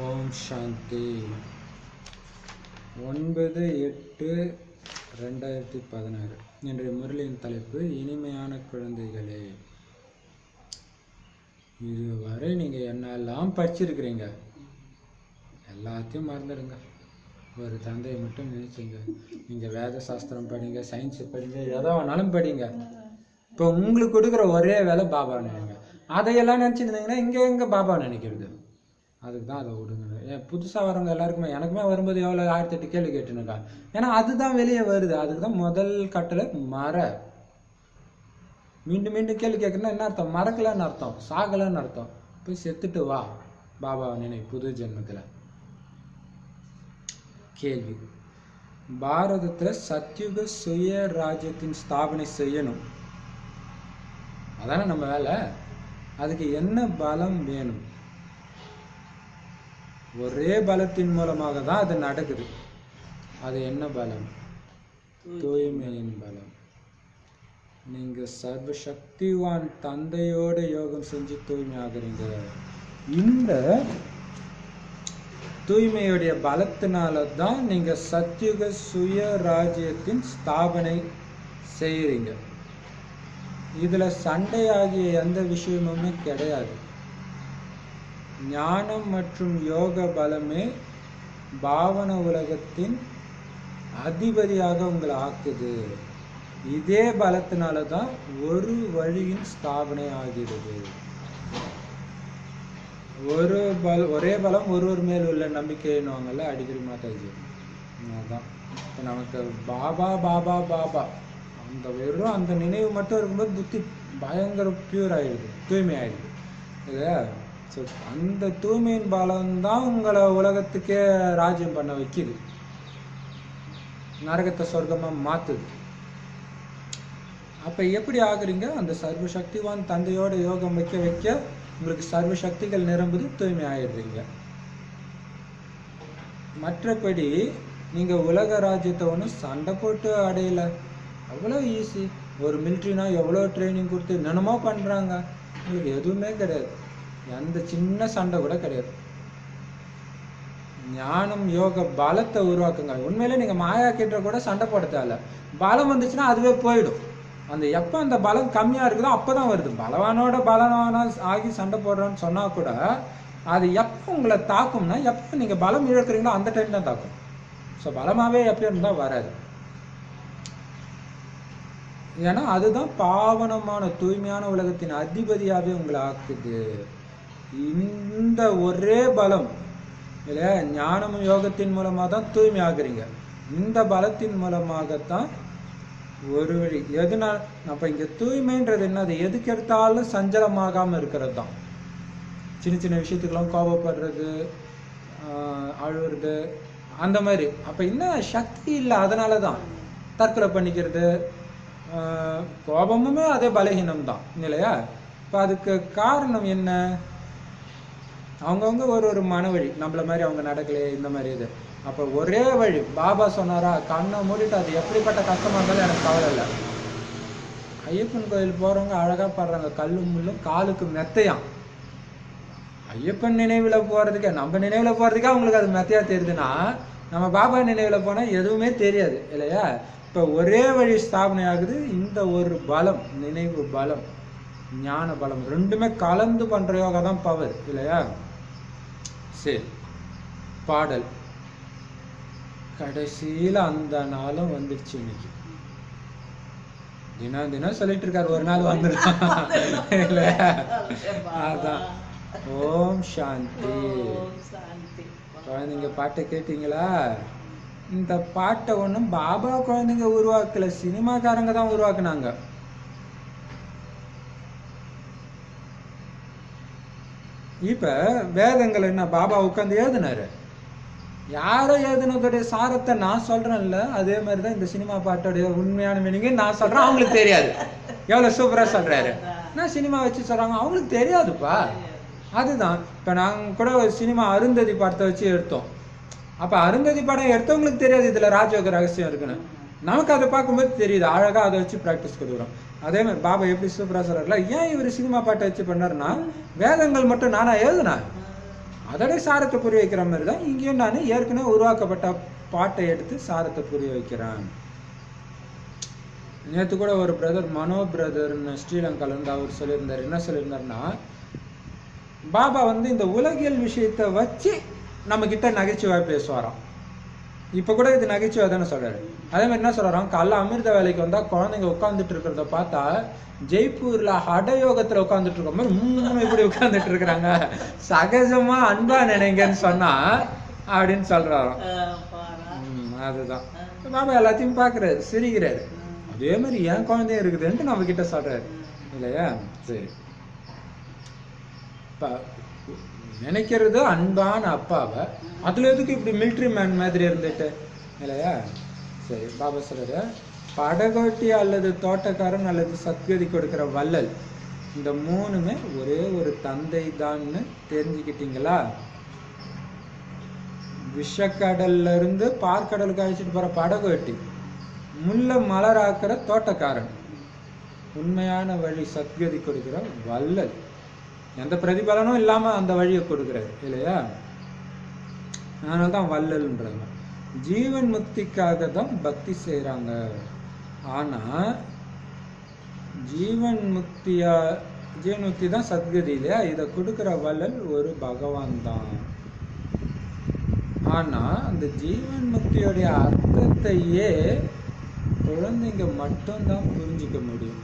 ஓம் சாந்தி. 9/8/2016. இன்றைய முரளியின் தலைப்பு இனிமையான குழந்தைகளே. இதுவரை நீங்கள் என்னெல்லாம் படிச்சிருக்கிறீங்க, எல்லாத்தையும் மறந்துடுங்க. ஒரு தந்தையை மட்டும் நினைச்சுங்க. நீங்கள் வேத சாஸ்திரம் படிங்க, சயின்ஸு படிங்க, எதோ வேணாலும் படிங்க. இப்போ உங்களுக்கு கொடுக்குற ஒரே வேலை பாபா நினைங்க. அதையெல்லாம் நினச்சிருந்தீங்கன்னா இங்கே எங்கே பாபா நினைக்கிறது? அதுக்கு தான் அதை விடுங்க. புதுசாக வரவங்க எல்லாருக்குமே, எனக்குமே வரும்போது எவ்வளோ 1008 கேள்வி கேட்டுனுக்கா. ஏன்னா அதுதான் வெளியே வருது. அதுக்கு தான் முதல் கட்டளை மற. மீண்டும் மீண்டும் கேள்வி கேட்கணும்னா என்ன அர்த்தம்? மறக்கலன்னு அர்த்தம், சாகலன்னு அர்த்தம். போய் செத்துட்டு வா பாபா நினை புது ஜென்மத்தில். கேள்வி: பாரதத்தில் சத்யுக சுய ராஜ்யத்தின் ஸ்தாபனை செய்யணும், அதானே நம்ம வேலை. அதுக்கு என்ன பலம் வேணும்? ஒரே பலத்தின் மூலமாக தான் அது நடக்குது. அது என்ன பலம்? தூய்மையின் பலம். நீங்க சர்வ சக்திவான் தந்தையோட யோகம் செஞ்சு தூய்மை ஆகுறீங்க. இந்த தூய்மையுடைய பலத்தினால தான் நீங்க சத்யுக சுய ராஜ்யத்தின் ஸ்தாபனை செய்யறீங்க. இதுல சண்டை ஆகிய எந்த விஷயமுமே கிடையாது. ஞானம் மற்றும் யோக பலமே பாவன உலகத்தின் அதிபதியாக உங்களை ஆக்குது. இதே பலத்தினால தான் ஒரு வழியின் ஸ்தாபனை ஆகிறது. ஒரே பலம் ஒருவர் மேல் உள்ள நம்பிக்கைன்னுவாங்கல்ல அடிக்கடி மாதாஜி. அதுதான் இப்போ நமக்கு பாபா பாபா பாபா அந்த வெறும் அந்த நினைவு மட்டும் இருக்கும்போது புத்தி பயங்கர பியூர் ஆகிடுது, தூய்மை ஆகிடுது இல்லையா? ஸோ அந்த தூய்மையின் பலம்தான் உங்களை உலகத்துக்கே ராஜ்யம் பண்ண வைக்கிது, நரகத்தை சொர்க்கமாக மாற்றுது. அப்போ எப்படி ஆகுறீங்க? அந்த சர்வ சக்திவான் தந்தையோட யோகம் வைக்க வைக்க உங்களுக்கு சர்வ சக்திகள் நிரம்புது, தூய்மை ஆயிடுறீங்க. மற்றபடி நீங்கள் உலக ராஜ்யத்தை ஒன்றும் சண்டை போட்டு அடையலை. அவ்வளோ ஈஸி. ஒரு மிலிட்ரினா எவ்வளோ ட்ரைனிங் கொடுத்து என்னென்னமோ பண்ணுறாங்க. உங்களுக்கு எதுவுமே கிடையாது, எந்த சின்ன சண்டை கூட கிடையாது. ஞானம் யோக பலத்தை உருவாக்குங்க. உண்மையிலே நீங்கள் மாயா கிட்ட கூட சண்டை போட தேவை. பலம் வந்துச்சுன்னா அதுவே போயிடும். அந்த எப்போ அந்த பலம் கம்மியாக இருக்குதோ அப்போ தான் வருது. பலவானோட பலவான ஆகி சண்டை போடுறோன்னு சொன்னால் கூட அது எப்போ உங்களை தாக்கும்னா, எப்போ நீங்கள் பலம் இழக்கிறீங்களோ அந்த டைம் தான் தாக்கும். ஸோ பலமாகவே எப்போ இருந்தால் வராது. ஏன்னா அதுதான் பாவனமான தூய்மையான உலகத்தின் அதிபதியாகவே உங்களை ஆக்குது. இந்த ஒரே பலம் இல்லையா? ஞானமும் யோகத்தின் மூலமாக தான் தூய்மை ஆகுறீங்க. இந்த பலத்தின் மூலமாகத்தான் ஒரு வழி. எதுனால அப்போ இங்கே தூய்மைன்றது என்ன? அது எதுக்கு எடுத்தாலும் சஞ்சலமாகாமல் இருக்கிறது தான். சின்ன சின்ன விஷயத்துக்கெல்லாம் கோபப்படுறது, அழுவுறது, அந்த மாதிரி. அப்போ இன்னும் சக்தி இல்லை, அதனால தான் தற்கொலை பண்ணிக்கிறது. கோபமுமே அதே பலகீனம் தான் இல்லையா? இப்போ அதுக்கு காரணம் என்ன? அவங்கவுங்க ஒரு மன வழி. நம்மள மாதிரி அவங்க நடக்கலையே, இந்த மாதிரி இது. அப்போ ஒரே வழி. பாபா சொன்னாரா, கண்ணை மூடிட்டு அது எப்படிப்பட்ட கஷ்டமாக இருந்தாலும் எனக்கு கவலை இல்லை. ஐயப்பன் கோயில் போகிறவங்க அழகாக பாடுறாங்க, கல்லும் முள்ளும் காலுக்கு மெத்தையாம். ஐயப்பன் நினைவில் போகிறதுக்கே, நம்ம நினைவில் போகிறதுக்கே அவங்களுக்கு அது மெத்தையாக தெரியுதுன்னா, நம்ம பாபா நினைவில் போனால் எதுவுமே தெரியாது இல்லையா? இப்போ ஒரே வழி ஸ்தாபனை ஆகுது. இந்த ஒரு பலம், நினைவு பலம், ஞான பலம், ரெண்டுமே கலந்து பண்ணுற யோகா தான் பவர் இல்லையா? சரி, பாடல் கடைசியில் அந்த நாளும் வந்துடுச்சு. இன்னைக்கு தினம் தினம் சொல்லிட்டு இருக்காரு, ஒரு நாள் வந்துடும் இல்லையா? அதான். ஓம் சாந்தி. குழந்தைங்க பாட்டை கேட்டீங்களா? இந்த பாட்டை ஒன்றும் பாபா குழந்தைங்க உருவாக்கல, சினிமாக்காரங்க தான் உருவாக்குனாங்க. இப்ப வேதங்கள் என்ன பாபா உட்காந்து எழுதினாரு? யாரோ எழுதினதுடைய சாரத்தை நான் சொல்றேன்ல, அதே மாதிரிதான் இந்த சினிமா பாட்டோடைய உண்மையான மீனிங்க நான் சொல்றேன். அவங்களுக்கு தெரியாது. எவ்வளவு சூப்பரா சொல்றாரு. நான் சினிமா வச்சு சொல்றாங்க, அவங்களுக்கு தெரியாதுப்பா. அதுதான் இப்ப நாங்க கூட ஒரு சினிமா அருந்ததி படத்தை வச்சு எடுத்தோம். அப்ப அருந்ததி படம் எடுத்தவங்களுக்கு தெரியாது இதுல ராஜயோக ரகசியம் இருக்குன்னு. நமக்கு அதை பார்க்கும்போது தெரியுது, அழகா அதை வச்சு ப்ராக்டிஸ் கொடுக்குறோம். அதே மாதிரி பாபா எப்படி சூப்பரா சொல்றாருல, ஏன் இவர் சினிமா பாட்டை வச்சு பண்ணாருன்னா, வேதங்கள் மட்டும் நானா எழுதுனேன், அதோட சாரத்தை புரிய வைக்கிற மாதிரி தான் இங்கேயும் நான் ஏற்கனவே உருவாக்கப்பட்ட பாட்டை எடுத்து சாரத்தை புரிய வைக்கிறேன். நேற்று கூட ஒரு பிரதர் மனோ பிரதர்னு ஸ்ரீலங்கால இருந்து அவர் சொல்லியிருந்தார். என்ன சொல்லியிருந்தாருன்னா, பாபா இந்த உலகியல் விஷயத்தை வச்சு நம்ம கிட்ட நகைச்சுவை பேசுவாராம். இப்ப கூட இது நகைச்சுவை தானே சொல்றாரு. அதே மாதிரி என்ன சொல்றாராம், காலைல அமிர்த வேலைக்கு வந்தா குழந்தைங்க உட்காந்துட்டு இருக்கிறத பார்த்தா ஜெய்ப்பூர்ல ஹடயோகத்துல உட்காந்துட்டு இருக்க மாதிரி இப்படி உட்காந்துட்டு இருக்கிறாங்க, சகஜமா அன்பா நினைங்கன்னு சொன்னா அப்படின்னு சொல்றாராம். அதுதான் பாபா எல்லாத்தையும் பாக்குறாரு, சிரிக்கிறாரு. அதே மாதிரி என் குழந்தையும் இருக்குதுன்ட்டு நம்ம கிட்ட சொல்றாரு இல்லையா. சரி, நினைக்கிறது அன்பான அப்பாவை, அதுல எதுக்கு இப்படி மிலிட்ரி மேன் மாதிரி இருந்துட்டு இல்லையா. சரி, பாபா சொல்றாரு, படகோட்டி அல்லது தோட்டக்காரன் அல்லது சத்கதி கொடுக்கிற வள்ளல், இந்த மூணுமே ஒரே ஒரு தந்தை தான்னு தெரிஞ்சுக்கிட்டீங்களா? விஷக்கடல்ல இருந்து பார்க்கடலுக்கு அழைச்சிட்டு போற படகோட்டி, முள்ள மலராக்குற தோட்டக்காரன், உண்மையான வழி சத்கதி கொடுக்கிற வள்ளல். எந்த பிரதிபலனும் இல்லாம அந்த வழியை கொடுக்கிறாரு இல்லையா. அதனால்தான் வள்ளல்ன்றாங்க. ஜீவன் முக்திக்காக தான் பக்தி செய்யறாங்க. ஆனா ஜீவன் முக்தி தான் சத்கதி இல்லையா. இதை கொடுக்கிற வள்ளல் ஒரு பகவான் தான். ஆனா அந்த ஜீவன் முக்தியோடைய அர்த்தத்தையே குழந்தைங்க மட்டும்தான் புரிஞ்சிக்க முடியும்,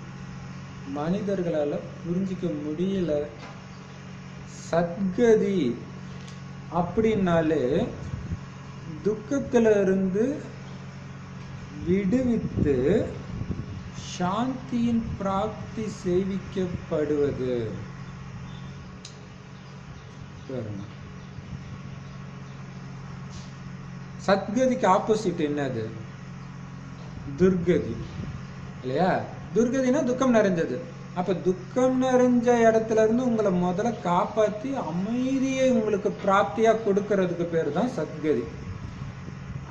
மனிதர்களால புரிஞ்சிக்க முடியல. சத்கதி அப்படின்னாலே துக்கத்துல இருந்து விடுவித்து சாந்தியின் பிராப்தி செய்விக்கப்படுவது. சத்கதிக்கு ஆப்போசிட் என்னது? துர்கதி இல்லையா. துர்கதினா துக்கம் நிறைஞ்சது. அப்ப துக்கம் நிறைஞ்ச இடத்துல இருந்து உங்களை முதல்ல காப்பாத்தி அமைதியை உங்களுக்கு பிராப்தியா கொடுக்கறதுக்கு பேரு தான் சத்கதி.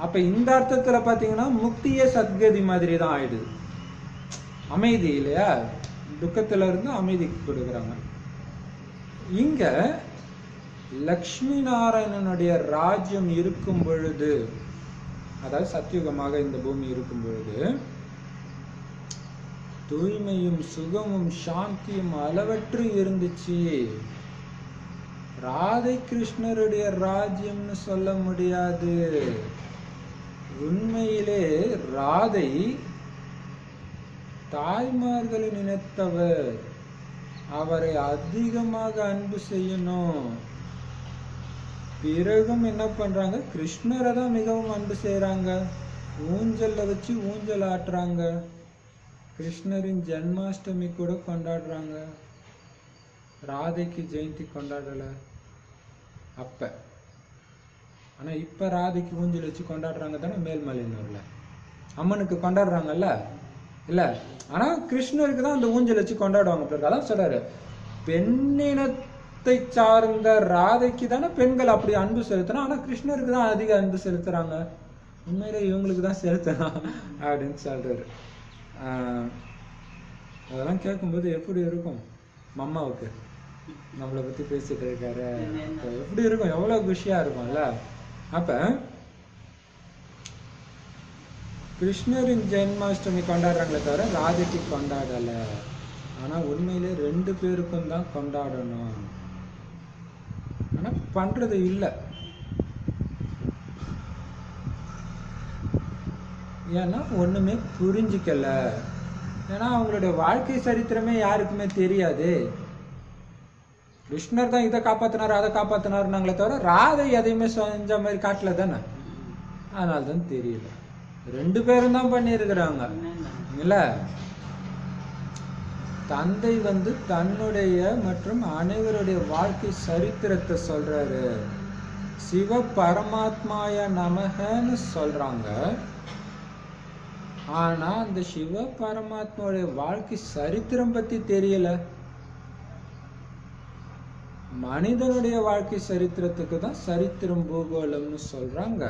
அப்ப இந்த அர்த்தத்துல பாத்தீங்கன்னா முக்தியே சத்கதி மாதிரி தான் ஆயிடுது. அமைதி இல்லையா, துக்கத்துல இருந்து அமைதிக்கு கொடுக்குறாங்க. இங்க லக்ஷ்மி நாராயணனுடைய ராஜ்யம் இருக்கும் பொழுது, அதாவது சத்தியுகமாக இந்த பூமி இருக்கும் பொழுது, தூய்மையும் சுகமும் சாந்தியும் அளவற்று இருந்துச்சு. ராதை கிருஷ்ணருடைய ராஜ்யம்னு சொல்ல முடியாது. உண்மையிலே ராதை தாய்மார்களை நினைத்தவர். அவரை அதிகமாக அன்பு செய்யணும். பிறகும் என்ன பண்றாங்க, கிருஷ்ணரை தான் மிகவும் அன்பு செய்யறாங்க. ஊஞ்சல்ல வச்சு ஊஞ்சல் ஆட்டுறாங்க. கிருஷ்ணரின் ஜென்மாஷ்டமி கூட கொண்டாடுறாங்க. ராதைக்கு ஜெயந்தி கொண்டாடல அப்ப. ஆனா இப்ப ராதைக்கு ஊஞ்சல் வச்சு கொண்டாடுறாங்க தானே மேல்மலையனூர்ல. அம்மனுக்கு கொண்டாடுறாங்கல்ல இல்ல. ஆனா கிருஷ்ணருக்கு தான் அந்த ஊஞ்சல் வச்சு கொண்டாடுவாங்க. அதான் சொல்றாரு, பெண்ணினத்தை சார்ந்த ராதைக்கு தானே பெண்கள் அப்படி அன்பு செலுத்தணும், ஆனா கிருஷ்ணருக்கு தான் அதிக அன்பு செலுத்துறாங்க. உண்மையில இவங்களுக்கு தான் செலுத்தணும் அப்படின்னு சொல்றாரு. அதெல்லாம் கேட்கும்போது எப்படி இருக்கும் மம்மாவுக்கு, நம்மளை பத்தி பேசிட்டு இருக்காரு, எப்படி இருக்கும், எவ்வளவு குஷியா இருக்கும்ல. அப்ப கிருஷ்ணரின் ஜென்மாஷ்டமி கொண்டாடுறாங்களே தவிர ராதைக்கு கொண்டாடல. ஆனா உண்மையிலே ரெண்டு பேருக்கும் தான் கொண்டாடணும். ஆனா பண்றது இல்லை. ஏன்னா ஒண்ணுமே புரிஞ்சிக்கல. ஏன்னா அவங்களுடைய வாழ்க்கை சரித்திரமே யாருக்குமே தெரியாது. கிருஷ்ணர் தான் இதை காப்பாத்தினாரு அதை காப்பாத்தினாருனாங்களே தவிர ராதை எதையுமே செஞ்ச மாதிரி காட்டல தானே. அதனால்தான் தெரியல. ரெண்டு பேரும் தான் பண்ணியிருக்கிறாங்க இல்ல. தந்தை தன்னுடைய மற்றும் அனைவருடைய வாழ்க்கை சரித்திரத்தை சொல்றாரு. சிவ பரமாத்மாய நமகன்னு சொல்றாங்க. ஆனா அந்த சிவ பரமாத்மாவுடைய வாழ்க்கை சரித்திரம் பத்தி தெரியல. மனிதனுடைய வாழ்க்கை சரித்திரத்துக்கு தான் சரித்திரம் பூகோளம்னு சொல்றாங்க.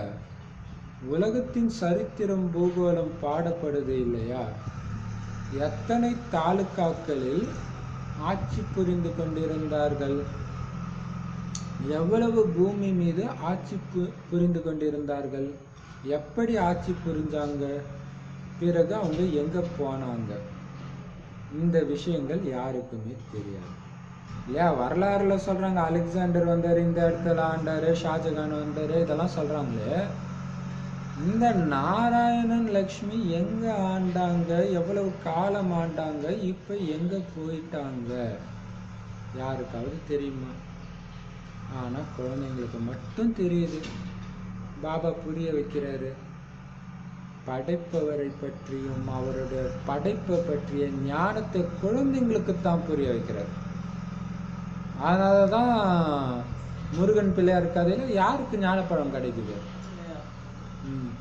உலகத்தின் சரித்திரம் பூகோளம் பாடப்படுது இல்லையா. எத்தனை தாலுக்காக்களில் ஆட்சி புரிந்து கொண்டிருந்தார்கள், எவ்வளவு பூமி மீது ஆட்சி புரிந்து கொண்டிருந்தார்கள், எப்படி ஆட்சி புரிஞ்சாங்க, பிறகு அவங்க எங்க போனாங்க, இந்த விஷயங்கள் யாருக்குமே தெரியாது இல்லையா? வரலாறுல சொல்றாங்க அலெக்சாண்டர் வந்தாரு, இந்த இடத்துல ஆண்டாரு, ஷாஜகான் வந்தாரு, இதெல்லாம் சொல்றாங்களே. இந்த நாராயணன் லக்ஷ்மி எங்க ஆண்டாங்க, எவ்வளவு காலம் ஆண்டாங்க, இப்ப எங்க போயிட்டாங்க, யாருக்காவது தெரியுமா? ஆனா குழந்தைங்களுக்கு மட்டும் தெரியுது. பாபா புரிய வைக்கிறாரு. படைப்பவரை பற்றியும் அவருடைய படைப்பை பற்றிய ஞானத்தை குழந்தைங்களுக்கு தான் புரிய வைக்கிறார். அதனாலதான் முருகன் பிள்ளையார் கதையில யாருக்கு ஞானப்பழம் கிடைக்குது?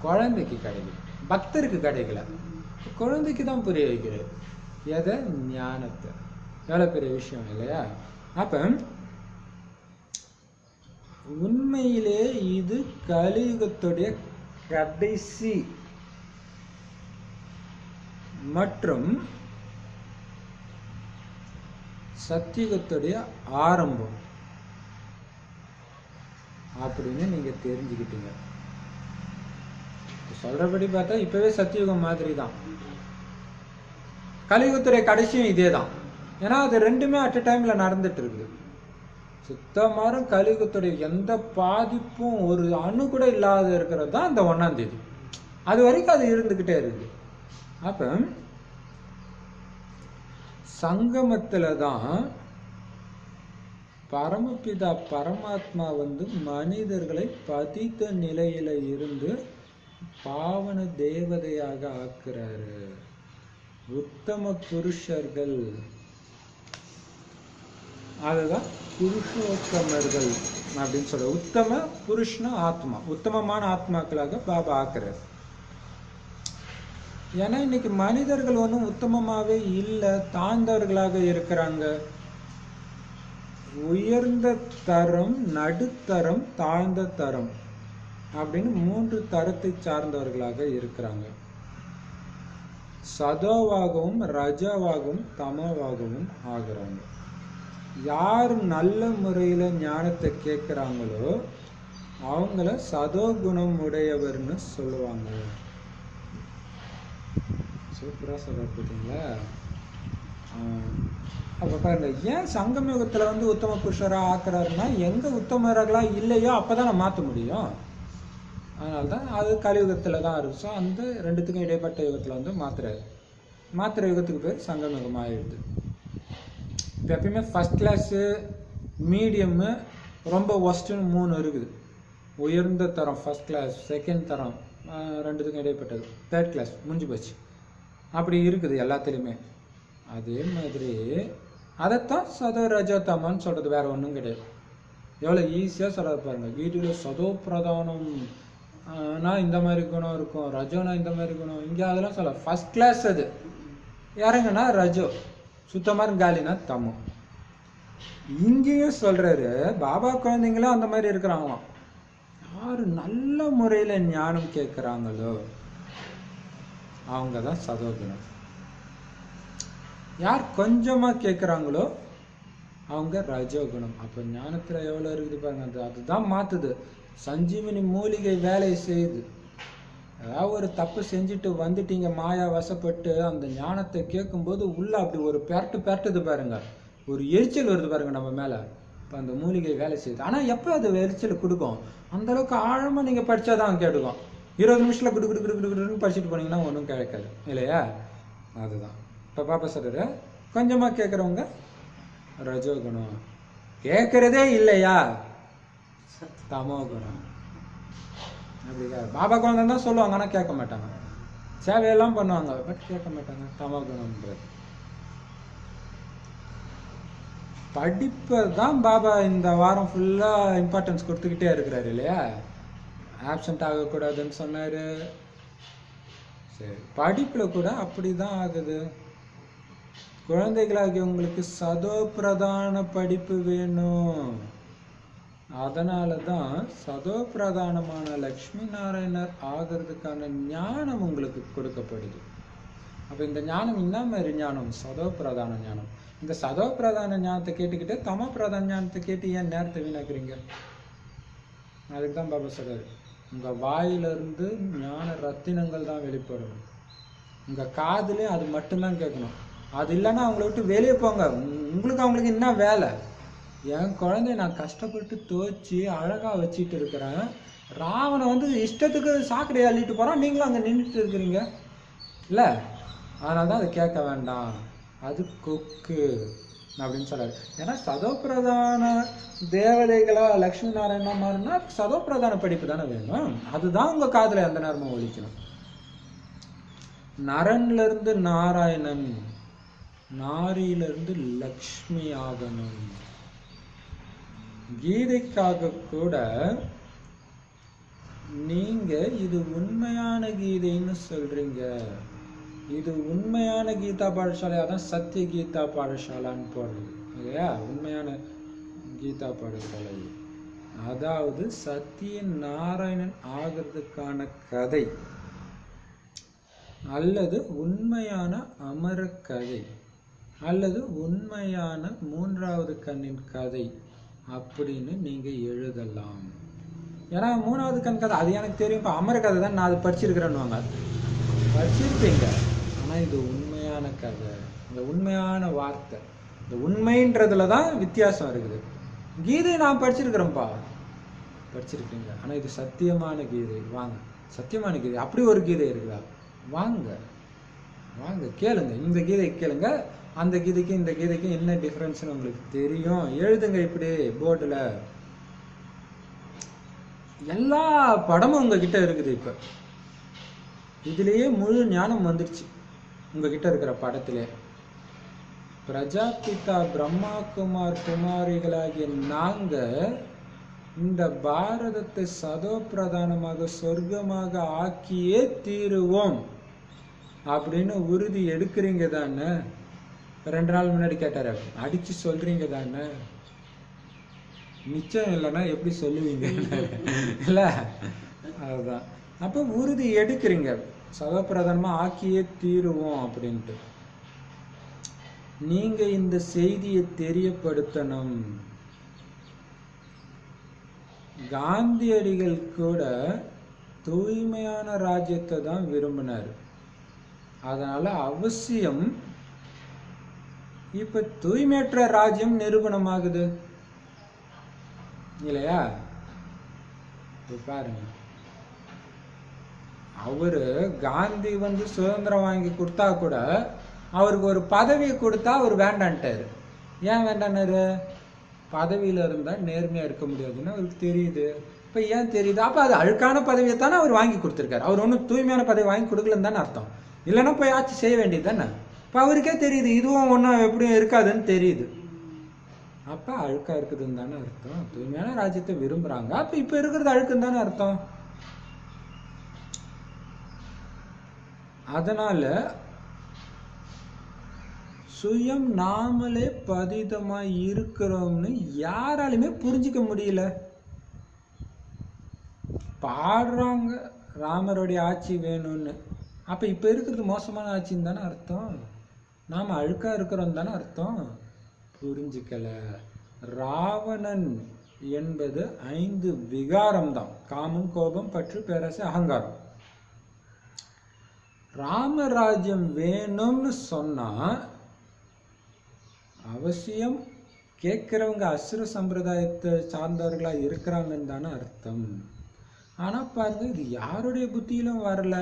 குழந்தைக்கு கிடைக்குது, பக்தருக்கு கிடைக்கல, குழந்தைக்கு தான் புரிய வைக்கிறார். எதை? ஞானத்தை. எவ்வளவு பெரிய விஷயம் இல்லையா? அப்ப உண்மையிலே இது கலியுகத்துடைய கடைசி மற்றும் சத்தியுகத்துடைய ஆரம்பம் அப்படின்னு நீங்க தெரிஞ்சுக்கிட்டீங்க. சொல்றபடி பார்த்தா இப்பவே சத்தியுகம் மாதிரி தான், கலியுகத்துடைய கடைசியும் இதே தான். ஏன்னா அது ரெண்டுமே அட் அ டைம்ல நடந்துட்டு இருக்குது. சுத்தமான கலியுகத்துடைய எந்த பாதிப்பும் ஒரு அணு கூட இல்லாத இருக்கிறது தான் இந்த 1ஆம் தேதி. அது வரைக்கும் அது இருந்துகிட்டே இருக்கு. அப்ப சங்கமத்துல தான் பரமபிதா பரமாத்மா மனிதர்களை பதித்த நிலையில இருந்து பாவன தேவதையாக ஆக்குறாரு. உத்தம புருஷர்கள், அதுதான் புருஷோத்தமர்கள் அப்படின்னு சொல்ற. உத்தம புருஷ்ண ஆத்மா, உத்தமமான ஆத்மாக்களாக பாபா ஆக்குறாரு. ஏன்னா இன்னைக்கு மனிதர்கள் ஒன்றும் உத்தமமாவே இல்லை, தாழ்ந்தவர்களாக இருக்கிறாங்க. உயர்ந்த தரம், நடுத்தரம், தாழ்ந்த தரம் அப்படின்னு 3 தரத்தை சார்ந்தவர்களாக இருக்கிறாங்க. சதோவாகவும் ரஜோவாகவும் தமோவாகவும் ஆகுறாங்க. யார் நல்ல முறையில ஞானத்தை கேட்கிறாங்களோ அவங்கள சதோகுணம் உடையவர்னு சொல்லுவாங்க. சூப்பரா சொல்ற பார்த்தீங்களா? அப்ப பாருங்க, ஏன் சங்கமயுகத்துல உத்தம புருஷரா ஆக்குறாருன்னா, எங்க உத்தமர்களா இல்லையோ அப்பதான் மாற்ற முடியும். அதனால்தான் அது கலியுகத்துல தான் இருக்கு. அந்த ரெண்டுத்துக்கும் இடைப்பட்ட யுகத்துல மாத்துறாரு. மாத்திர யுகத்துக்கு பேர் சங்கமயுகம் ஆயிடுது. இப்போ எப்பயுமே ஃபர்ஸ்ட் கிளாஸு, மீடியமு, ரொம்ப ஒஸ்ட்டுன்னு 3 இருக்குது. உயர்ந்த தரம் ஃபர்ஸ்ட் கிளாஸ், செகண்ட் தரம் ரெண்டுத்துக்கும் இடைப்பட்டது தேர்ட் கிளாஸ், முடிஞ்சு போச்சு. அப்படி இருக்குது எல்லாத்துலேயுமே. அதே மாதிரி அதைத்தான் சதோ ரஜோத்தமான்னு சொல்கிறது, வேற ஒன்றும் கிடையாது. எவ்வளோ ஈஸியாக சொல்ல பாருங்க. வீட்டில் சதோ பிரதானம் இந்த மாதிரி குணம் இருக்கும், ரஜோனா இந்த மாதிரி குணம், இங்கே அதெல்லாம் சொல்ல. ஃபர்ஸ்ட் கிளாஸ் அது இறங்குனா ரஜோ, சுத்தமாக காலினா தமோ. இங்கேயும் சொல்றாரு பாபா குழந்தைங்களும் அந்த மாதிரி இருக்கிறாங்களாம். யாரு நல்ல முறையில ஞானம் கேட்கிறாங்களோ அவங்க தான் சதோகுணம். யார் கொஞ்சமா கேட்கிறாங்களோ அவங்க ரஜோகுணம். அப்ப ஞானத்துல எவ்வளவு இருக்குது பாருங்க. அதுதான் மாத்துது. சஞ்சீவனி மூலிகை வேலையை செய்யுது. ஏதாவது ஒரு தப்பு செஞ்சுட்டு வந்துட்டீங்க, மாயா வசப்பட்டு, அந்த ஞானத்தை கேட்கும்போது உள்ள அப்படி ஒரு பெரட்டுது பாருங்க, ஒரு எரிச்சல் வருது பாருங்க நம்ம மேல. இப்போ அந்த மூலிகை வேலை செய்யுது. ஆனா எப்போ அது எரிச்சல் கொடுக்கும்? அந்த அளவுக்கு ஆழமா நீங்க படிச்சாதான் கேட்டுக்கும். 20 நிமிஷத்துல குடுன்னு படிச்சுட்டு போனீங்கன்னா ஒன்றும் கேட்காது இல்லையா? அதுதான் இப்போ பாப்பா சொல்றாரு, கொஞ்சமா கேட்குறவங்க ரஜோகுணம், கேட்கறதே இல்லையா தமோ குணம். அப்படிக்கா பாபா குழந்தை தான் சொல்லுவாங்க, ஆனால் கேட்க மாட்டாங்க. சேவையெல்லாம் பண்ணுவாங்க, பட் கேட்க மாட்டாங்க. தமோ குணம்ன்றது. படிப்பை தான் பாபா இந்த வாரம் ஃபுல்லாக இம்பார்ட்டன்ஸ் கொடுத்துக்கிட்டே இருக்கிறாரு இல்லையா? ஆப்சண்ட் ஆகக்கூடாதுன்னு சொன்னார். சரி, படிப்பில் கூட அப்படி தான் ஆகுது. குழந்தைகளாகிய உங்களுக்கு சதோ பிரதான படிப்பு வேணும். அதனால தான் சதோ பிரதானமான லக்ஷ்மி நாராயணர் ஆகிறதுக்கான ஞானம் உங்களுக்கு கொடுக்கப்படுது. அப்போ இந்த ஞானம் என்ன மாதிரி ஞானம்? சதோ பிரதான ஞானம். இந்த சதோ பிரதான ஞானத்தை கேட்டுக்கிட்டு தமோ பிரதான ஞானத்தை கேட்டு ஏன் நேரத்தை வீணாக்குறீங்க? அதுக்கு தான் பாபா சொல்றாரு, உங்க வாயிலிருந்து ஞான ரத்தினங்கள் தான் வெளிப்படணும். உங்க காதுலயும் அது மட்டும்தான் கேட்கணும். அது இல்லைன்னா அவங்கள விட்டு வெளியே போங்க. அவங்களுக்கு என்ன வேலை? என் குழந்தைய நான் கஷ்டப்பட்டு துவச்சி அழகா வச்சுட்டு இருக்கிறேன், ராவனை வந்து இஷ்டத்துக்கு சாக்கடையை அள்ளிட்டு போறான், நீங்களும் அங்கே நின்றுட்டு இருக்கிறீங்க இல்லை? அதனால தான் அதை கேட்க வேண்டாம், அது கொக்கு அப்படின்னு சொல்றாரு. ஏன்னா சதோப்பிரதான தேவதைகளா லக்ஷ்மி நாராயணா மாறினா சதோப்பிரதான படிப்பு தானே வேணும். அதுதான் உங்க காதுல எந்த நேரமும் ஒழிக்கணும். நரன்ல இருந்து நாராயணன், நாரியிலிருந்து லக்ஷ்மி ஆகணும். கீதைக்காக கூட நீங்க இது உண்மையான கீதைன்னு சொல்றீங்க, இது உண்மையான கீதா பாடசாலை, அதான் சத்திய கீதா பாடசாலான்னு போடுறது இல்லையா? உண்மையான கீதா பாடசாலை அதாவது சத்திய நாராயணன் ஆகிறதுக்கான கதை, அல்லது உண்மையான அமர கதை, அல்லது உண்மையான மூன்றாவது கண்ணின் கதை அப்படின்னு நீங்க எழுதலாம். ஏன்னா மூணாவது கண் கதை அது எனக்கு தெரியும், இப்போ அமர கதை தான் நான் அது படிச்சிருக்கிறேன்னு படிச்சிருப்பீங்க. ஆனால் இது உண்மையான கதை, இந்த உண்மையான வார்த்தை, இந்த உண்மைன்றதுல தான் வித்தியாசம் இருக்குது. கீதை நான் படிச்சிருக்கிறேன்ப்பா, படிச்சிருக்கீங்க. ஆனால் இது சத்தியமான கீதை. வாங்க, சத்தியமான கீதை அப்படி ஒரு கீதை இருக்குதா? வாங்க வாங்க கேளுங்க, இந்த கீதை கேளுங்க, அந்த கீதைக்கு இந்த கீதைக்கு என்ன டிஃப்ரென்ஸ்னு உங்களுக்கு தெரியும். எழுதுங்க இப்படி போர்டில். எல்லா படமும் உங்ககிட்ட இருக்குது. இப்போ இதுலேயே முழு ஞானம் வந்துடுச்சு உங்ககிட்ட இருக்கிற படத்திலே. பிரஜாபிதா பிரம்மா குமார் குமாரிகளாகிய நாங்க இந்த பாரதத்தை சதோ பிரதானமாக சொர்க்கமாக ஆக்கியே தீருவோம் அப்படின்னு உறுதி எடுக்கிறீங்க தானே? 2 நாள் முன்னாடி கேட்டாரு, அடிச்சு சொல்றீங்க தானே? நிச்சயம் இல்லைன்னா எப்படி சொல்லுவீங்க இல்ல? அதுதான். அப்போ உறுதி எடுக்கிறீங்க, சதப்பிரதானமா ஆக்கியே தீருவோம் அப்படின்ட்டு. நீங்க இந்த செய்தியை தெரியப்படுத்தணும். காந்தியடிகள் கூட தூய்மையான ராஜ்யத்தை தான் விரும்பினார். அதனால அவசியம் இப்ப தூய்மையற்ற ராஜ்யம் நிரூபணமாகுது இல்லையா? பாருங்க, அவரு காந்தி வந்து சுதந்திரம் வாங்கி கொடுத்தா கூட அவருக்கு ஒரு பதவியை கொடுத்தா அவர் வேண்டான்ட்டாரு. ஏன் வேண்டான்னாரு? பதவியில இருந்தா நேர்மையா இருக்க முடியாதுன்னு அவருக்கு தெரியுது. இப்ப ஏன் தெரியுது? அப்ப அது அழுக்கான பதவியை தானே அவர் வாங்கி கொடுத்துருக்காரு. அவர் ஒன்றும் தூய்மையான பதவி வாங்கி கொடுக்கலன்னு தானே அர்த்தம். இல்லைன்னா போய் ஆட்சி செய்ய வேண்டியது தானே. இப்ப அவருக்கே தெரியுது இதுவும் ஒன்றும் எப்படியும் இருக்காதுன்னு தெரியுது. அப்ப அழுக்கா இருக்குதுன்னு தானே அர்த்தம். தூய்மையான ராஜ்யத்தை விரும்புறாங்க, அப்ப இப்ப இருக்கிறது அழுக்குன்னு தானே அர்த்தம். அதனால சுயம் நாமளே பதிதமா இருக்கிறோம்னு யாராலுமே புரிஞ்சிக்க முடியல. பாடுறாங்க ராமருடைய ஆட்சி வேணும்னு, அப்ப இப்ப இருக்கிறது மோசமான ஆட்சின்னு தானே அர்த்தம். நாம அழுக்கா இருக்கிறோம் தானே அர்த்தம். புரிஞ்சுக்கல. ராவணன் என்பது 5 விகாரம் தான்: காமம், கோபம், பற்று, பேராசை, அகங்காரம். ராமராஜ்யம் வேணும்னு சொன்னா அவசியம் கேட்கிறவங்க அசுர சம்பிரதாயத்தை சார்ந்தவர்களா இருக்கிறாங்கன்னு தானே அர்த்தம். ஆனா பாருங்க, இது யாருடைய புத்தியிலும் வரல.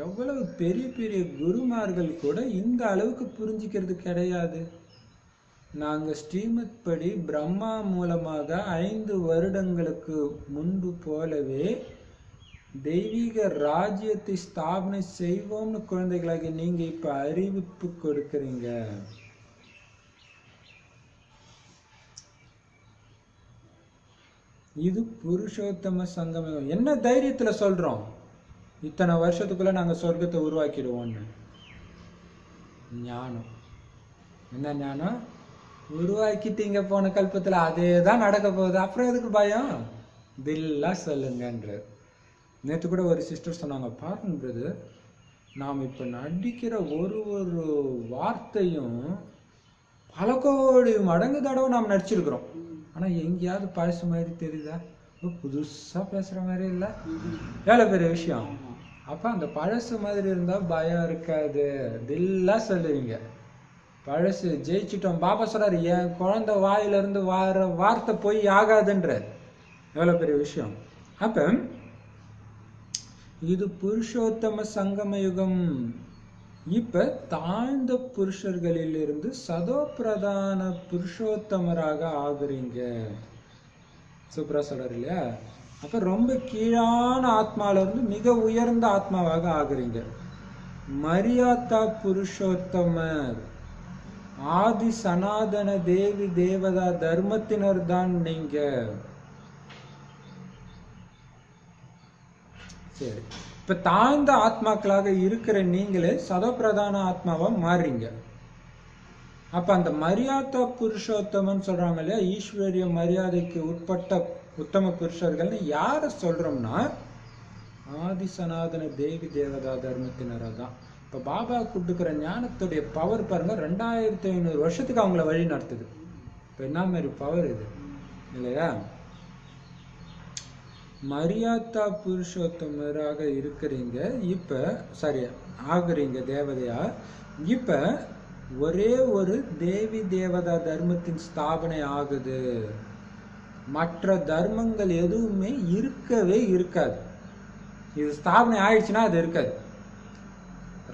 எவ்வளவு பெரிய பெரிய குருமார்கள் கூட இந்த அளவுக்கு புரிஞ்சுக்கிறது கிடையாது. நாங்க ஸ்ரீமத் படி பிரம்மா மூலமாக 5 வருடங்களுக்கு முன்பு போலவே தெய்வீக ராஜ்யத்தை ஸ்தாபனை செய்வோம்னு குழந்தைகளாக நீங்க இப்ப அறிவிப்பு கொடுக்கிறீங்க. இது புருஷோத்தம சங்கமம். என்ன தைரியத்துல சொல்றோம் இத்தனை வருஷத்துக்குள்ள நாங்க சொர்க்கத்தை உருவாக்கிடுவோம்னு? ஞானம். என்ன ஞானம்? உருவாக்கிட்டீங்க போன கல்பத்துல, அதேதான் நடக்க போகுது, அப்புறம் எதுக்கு பயம்? தில்லா சொல்லுங்கன்ற. நேற்று கூட ஒரு சிஸ்டர் சொன்னாங்க, பாருங்க பிரதர், நாம் இப்ப நடிக்கிற ஒரு வார்த்தையும் பல கோடி மடங்கு தடவை நாம் நடிச்சிருக்கிறோம். ஆனா எங்கேயாவது பழசு மாதிரி தெரியுதா? புதுசா பேசுற மாதிரி இல்ல, எவ்வளவு பெரிய விஷயம். அப்ப அந்த பழசு மாதிரி இருந்தா பயம் இருக்காது, இதெல்லாம் சொல்லுவீங்க. பழசு ஜெயிச்சிட்டோம். பாபா சொல்றாரு, என் குழந்தை வாயில இருந்து வார வார்த்தை போய் ஆகாதுன்ற, எவ்வளவு பெரிய விஷயம். அப்ப இது புருஷோத்தம சங்கம யுகம். இப்ப தாழ்ந்த புருஷர்களிலிருந்து சதோ பிரதான புருஷோத்தமராக ஆகுறீங்க. சூப்பரா சொல்றாரு இல்லையா? அப்ப ரொம்ப கீழான ஆத்மால இருந்து மிக உயர்ந்த ஆத்மாவாக ஆகுறீங்க. மரியாதா புருஷோத்தமர், ஆதி சனாதன தேவி தேவதா தர்மத்தினர் தான் நீங்க. சரி, இப்ப தாழ்ந்த ஆத்மாக்களாக இருக்கிற நீங்களே சதப்பிரதான ஆத்மாவா மாறுறீங்க. அப்ப அந்த மரியாதா புருஷோத்தமன் சொல்றாங்க இல்லையா, ஈஸ்வரிய மரியாதைக்கு உட்பட்ட உத்தம புருஷர்கள்னு யார சொல்றோம்னா ஆதி சனாதன தேவி தேவதா தர்மத்தினரை தான். இப்ப பாபா கொடுக்குற ஞானத்துடைய பவர் பாருங்க, 2500 வருஷத்துக்கு அவங்கள வழி நடத்துது. இப்ப என்ன மாதிரி பவர் இது இல்லையா? மரியாதா புருஷோத்தமராக இருக்கிறீங்க. இப்ப சரி ஆகுறீங்க தேவதையா. இப்ப ஒரே ஒரு தேவி தேவதா தர்மத்தின் ஸ்தாபனை ஆகுது. மற்ற தர்மங்கள் எதுவுமே இருக்கவே இருக்காது. இது ஸ்தாபனை ஆயிடுச்சுன்னா அது இருக்காது.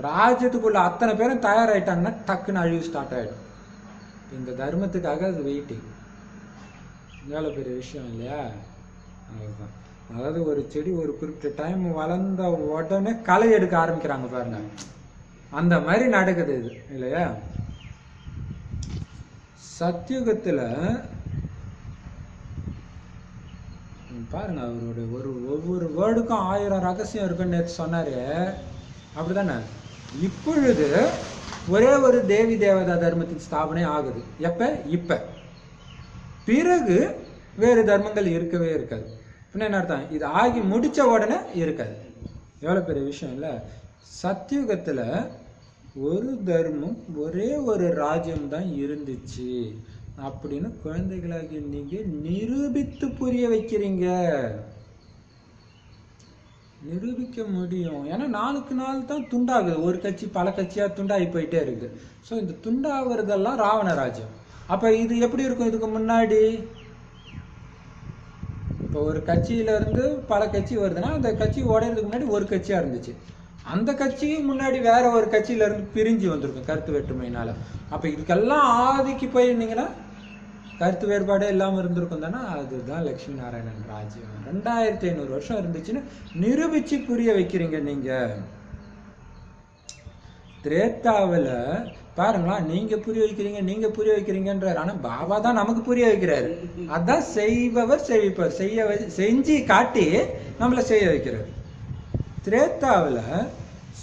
ராஜ்யத்துக்குள்ள அத்தனை பேரும் தயாராயிட்டாங்கன்னா டக்குன்னு அழிவு ஸ்டார்ட் ஆயிடும். இந்த தர்மத்துக்காக அது வெயிட்டிங். எவ்வளவு பெரிய விஷயம் இல்லையா? அதுதான். அதாவது ஒரு செடி ஒரு குறிப்பிட்ட டைம் வளர்ந்த உடனே களை எடுக்க ஆரம்பிக்கிறாங்க பாருங்க, அந்த மாதிரி நடக்குது இது இல்லையா? சத்யுகத்துல பாருங்க, அவருடைய ஒவ்வொரு வேர்டுக்கும் 1000 ரகசியம் இருக்குன்னு நேற்று சொன்னாரு, அப்படிதானே? இப்பொழுது ஒரே ஒரு தேவி தேவதா தர்மத்தின் ஸ்தாபனை ஆகுது. எப்ப? இப்ப. பிறகு வேறு தர்மங்கள் இருக்கவே இருக்காது. என்ன அர்த்தம்? இது ஆகி முடிச்ச உடனே இருக்காது. எவ்வளவு பெரிய விஷயம் இல்ல? சத்யுகத்துல ஒரு தர்மம் ஒரே ஒரு ராஜ்யம் தான் இருந்துச்சு அப்படின்னு குழந்தைகளாகி நீங்க நிரூபித்து புரிய வைக்கிறீங்க. நிரூபிக்க முடியும். ஏன்னா நாளுக்கு நாள் தான் துண்டாகுது. ஒரு கட்சி பல கட்சியா துண்டாகி போயிட்டே இருக்கு. ஸோ இந்த துண்டாகிறதெல்லாம் ராவண ராஜ்யம். அப்ப இது எப்படி இருக்கும் இதுக்கு முன்னாடி? இப்போ ஒரு கட்சியில இருந்து பல கட்சி வருதுன்னா அந்த கட்சி உடையறதுக்கு முன்னாடி ஒரு கட்சியா இருந்துச்சு. அந்த கட்சிக்கு முன்னாடி வேற ஒரு கட்சியில இருந்து பிரிஞ்சு வந்திருக்கும் கருத்து வேற்றுமையினால. அப்ப இதுக்கெல்லாம் ஆதிக்கு போயிருந்தீங்கன்னா கருத்து வேறுபாடே இல்லாம இருந்திருக்கும் தானே. அதுதான் லட்சுமி நாராயணன் ராஜ்யம். 2500 வருஷம் இருந்துச்சுன்னு நிரூபிச்சு புரிய வைக்கிறீங்க நீங்க. திரேத்தாவில பாருங்களா, நீங்க புரிய வைக்கிறீங்கன்றாரு. ஆனா பாபா தான் நமக்கு புரிய வைக்கிறாரு. அதான் செய்பவர் செய்விப்பவர், செஞ்சு காட்டி நம்மள செய்ய வைக்கிறார். திரேத்தாவில